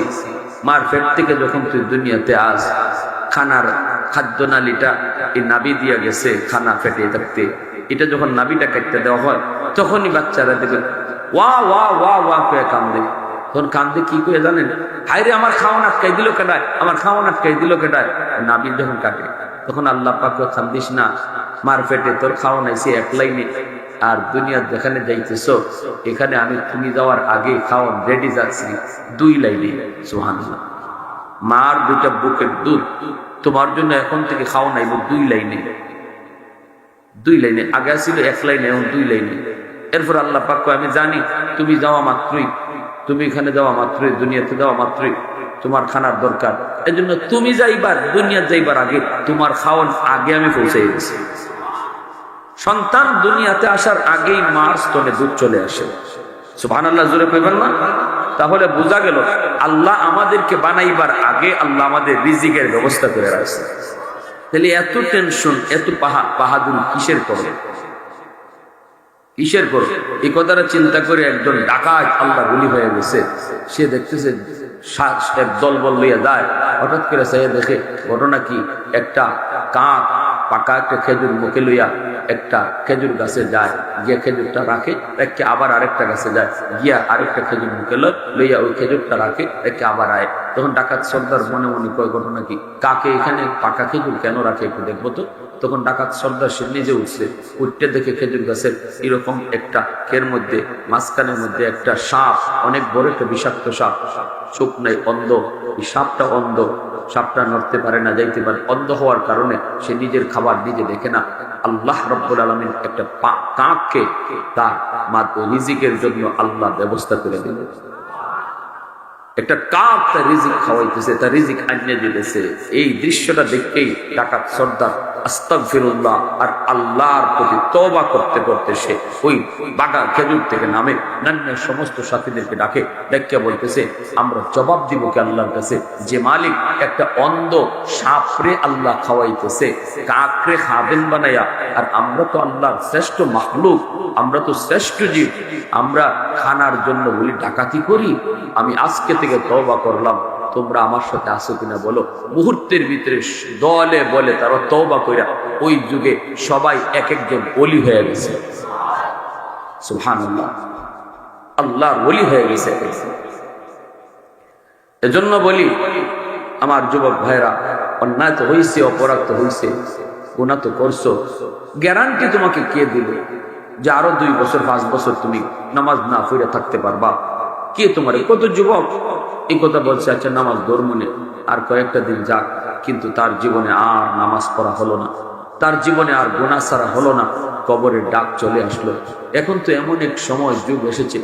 মার পেট থেকে যখন তুই দুনিয়াতে আস, খানার খাদ্য নালীটা এই নাভি দিয়া গেছে, খানা ফেটে থাকতে, এটা যখন নাভিটা কাটতে দেওয়া হয় তখনই বাচ্চারা দেখবে ওয়া ওয়া ওয়া ওয়া করে কান্দে। তখন কান্দে কি করে জানেন? হায়রে আমার খাওয়ান আটকাই দিল কেটায়, আমার খাওয়ান আটকাই দিল কেটায়। নাভি যখন কাটে তখন আল্লাহ পাক কান্দিস না, মার পেটে তোর খাওয়ান আইসি এক লাইনে, আর দুনিয়া যেখানে যাইতেছ এখানে আমি তুমি যাওয়ার আগে খাওয়ান রেডি যাচ্ছি 2 লাইনে। সুবহানাল্লাহ, মার দুটা বুকের দুধ তোমার জন্য এখন থেকে খাওয়া নাইব 2 লাইনে, 2 লাইনে। আগে ছিল 1 লাইনে, এখন 2 লাইনে। এরপর আল্লাহ পাক কয়, আমি জানি তুমি যাওয়া মাত্রই, তুমি এখানে যাওয়া মাত্রই, দুনিয়াতে যাওয়া মাত্রই তোমার খানার দরকার, এজন্য তুমি যাইবার, দুনিয়া যাইবার আগে তোমার খাওয়ান আগে আমি পৌঁছাই গেছি। সন্তান দুনিয়াতে আসার আগেই মার স্তনে দুধ চলে আসে। সুবহানাল্লাহ, জোরে কইবেন না? তাহলে বোঝা গেল আল্লাহ আমাদেরকে বানাইবার আগে আল্লাহ আমাদের রিজিকের ব্যবস্থা করে রাখছে। তাহলে এত টেনশন, এত বাহাদুর কিসের করো, কিসের করো? এই কথাটা চিন্তা করে একজন ডাকাত আল্লাহ বলি হয়ে গেছে, সে দেখতেছে এক দলবল লইয়া যায়, হঠাৎ করে সে দেখে ঘটনা কি, একটা কাক পাকা একটা খেজুর মুখে লইয়া একটা খেজুর গাছে যায়, গিয়া খেজুরটা রাখে, রেখে আবার আরেকটা গাছে যায়, গিয়া আরেকটা খেজুর মুখে লইয়া ওই খেজুরটা রাখে, রেখে আবার আয়। তখন ডাকাত সর্দার মনে মনে কয়, ঘটনা কি, কাকে এখানে পাকা খেজুর কেন রাখে একটু দেখবো তো। তখন ডাকাত সর্দার সে নিজে উঠছে, উঠতে দেখে খেজুর গাছের এরকম একটা খের মধ্যে, মাঝখানের মধ্যে একটা সাপ, অনেক বড় একটা বিষাক্ত সাপ, চোখ নাই, অন্ধ। এই সাপটা অন্ধ, সাপটা নড়তে পারে না, যাইতে পারে। অন্ধ হওয়ার কারণে সে নিজের খাবার নিজে দেখে না। আল্লাহ রাব্বুল আলামিন একটা কাককে তার রিজিকের জন্য আল্লাহ ব্যবস্থা করে দিলেন। একটা কাক তার রিজিক খাওয়াইতেছে, তার রিজিক আনিয়ে দিতেছে। এই দৃশ্যটা দেখেই ডাকাত সর্দার আস্তাগফিরুল্লাহ আর আল্লাহর প্রতি তওবা করতে করতে সে ওই বাগা খেজুর থেকে নামে, নামে সমস্ত সাথীদেরকে ডাকে, ডাকিয়া বলতেছে, আমরা জবাব দিব কি আল্লাহর কাছে, যে মালিক একটা অন্ধ সাপরে আল্লাহ খাওয়াইতেছে, কাকরে খাবেন বানাইয়া, আর আমরা তো আল্লাহর শ্রেষ্ঠ মাখলুক, আমরা তো শ্রেষ্ঠ জীব, আমরা খানার জন্য বলি ডাকাতি করি। আমি আজকে থেকে তওবা করলাম, তোমরা আমার সাথে আসো কিনা বলো। মুহূর্তের ভিতরে দলে বলে তারা তওবা কইরা ওই যুগে সবাই এক একজন ওলি হয়ে গেছে। সুবহানাল্লাহ, আল্লাহর ওলি হয়ে গেছে। এজন্য বলি আমার যুবক ভাইরা, অন্যায় তো হয়েছে, অপরাধ তো হয়েছে, গুনাহ তো করছো, গ্যারান্টি তোমাকে কে দিল যে আরো 2 বছর 5 বছর তুমি নামাজ না পড়ে থাকতে পারবা? কে তোমার? কত যুবক এই কথা বলছে, আচ্ছা নামাজ ধর্মনে আর কয়েকটা দিন যাক, কিন্তু তার জীবনে আর নামাজ পড়া হলো না, তার জীবনে আর গুনাহ ছাড়া হলো না, কবরের ডাক চলে আসলো। এখন তো এমন এক সময় যুগ এসেছে,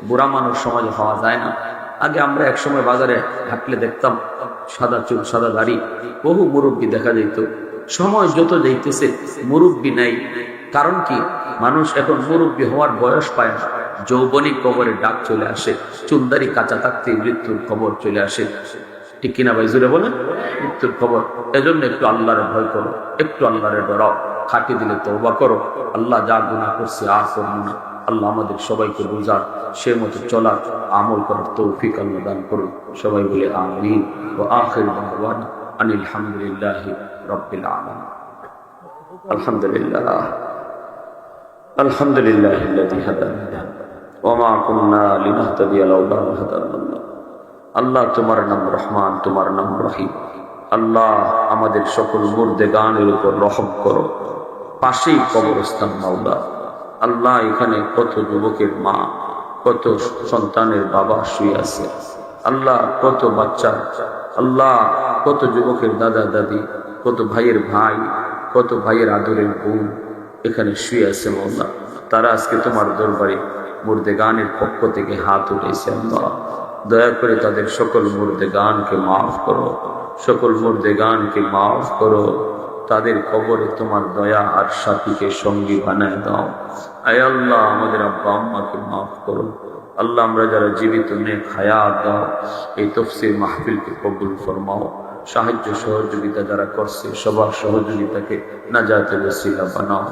বুড়া মানুষ সমাজে হওয়া যায় না। আগে আমরা এক সময় বাজারে হাঁটলে দেখতাম সাদা চুল সাদা দাড়ি বহু মুরব্বী দেখা যেত। সময় যত যাইতেছে মুরব্বী নাই। কারণ কি? মানুষ এখন মুরব্বী হওয়ার বয়স পায় না, যৌবনিক কবরের ডাক চলে আসে, চুলদারি কাঁচা থাকতে মৃত্যুর খবর চলে আসে। ঠিক কিনা ভাই? জুড়ে বলেন, মৃত্যুর খবর। এজন্য একটু আল্লাহরে ভয় করো, একটু আল্লাহরে ডরাও, খাটি দিলে তওবা করো। আল্লাহ যা গুনাহ করছে আর করবো না। আল্লাহ আমাদের সবাইকে বুঝার, সে মতো চলার, আমল করার তৌফিক আল্লাহ দান করুন। সবাই বলে আমিন। ওয়া আখিরু দাওয়ানা আনিল হামদুলিল্লাহি রাব্বিল আলামিন। আলহামদুলিল্লাহ, আলহামদুলিল্লাহিল্লাযী হাদানা ওয়া মা কুন্না লিনাহতাদিয়া লাউলা আন হাদানাল্লাহ। আল্লাহ, তোমার নাম রহমান, তোমার নাম রহিম। আল্লাহ, আমাদের সকল মুর্দেগানের উপর রহম করো। পাশেই কবরস্থান মাওলা। আল্লাহ, এখানে কত যুবকের মা, কত সন্তানের বাবা শুয়ে আছে। আল্লাহ, কত বাচ্চা, আল্লাহ কত যুবকের দাদা দাদি, কত ভাইয়ের ভাই, কত ভাইয়ের আদরের বোন এখানে শুয়ে আছে মাওলা। তারা আজকে তোমার দরবারে মুর্দেগানের পক্ষ থেকে হাত উঠেছে। আল্লাহ, দয়া করে তাদের সকল মুর্দেগানকে মাফ করো, সকল মুর্দেগানকে মাফ করো। তাদের কবরে তোমার দয়া আর সাথীকে সঙ্গী বানায় দাও। আয় আল্লাহ, আমাদের আব্বা আম্মাকে মাফ করো। আল্লাহ, আমরা যারা জীবিত নেক হায়াত দাও। এই তাফসীর মাহফিলকে কবুল ফরমাও। সাহায্য সহযোগিতা যারা করছে সবার সহযোগিতাকে নাজাতের ওসিলা বানাও।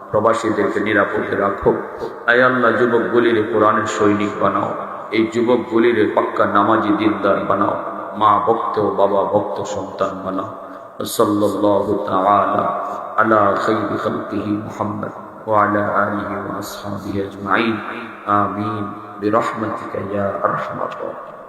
প্রবাসীদেরকে নিরাপদে রাখো। আয় আল্লাহ, যুবকগুলির কোরআনের সৈনিক বানাও। এই যুবকগুলির পাক্কা নামাজি দিনদার বানাও। মা ভক্ত, বাবা ভক্ত সন্তান বানাও। সাল্লাল্লাহু তাআলা আলা খায়রি খালকিহি মুহাম্মদ ওয়া আলা আলিহি ওয়া আসহাবিহি আজমাইন। আমিন বিরহমাতিকা ইয়া আরহামার রাহিমিন।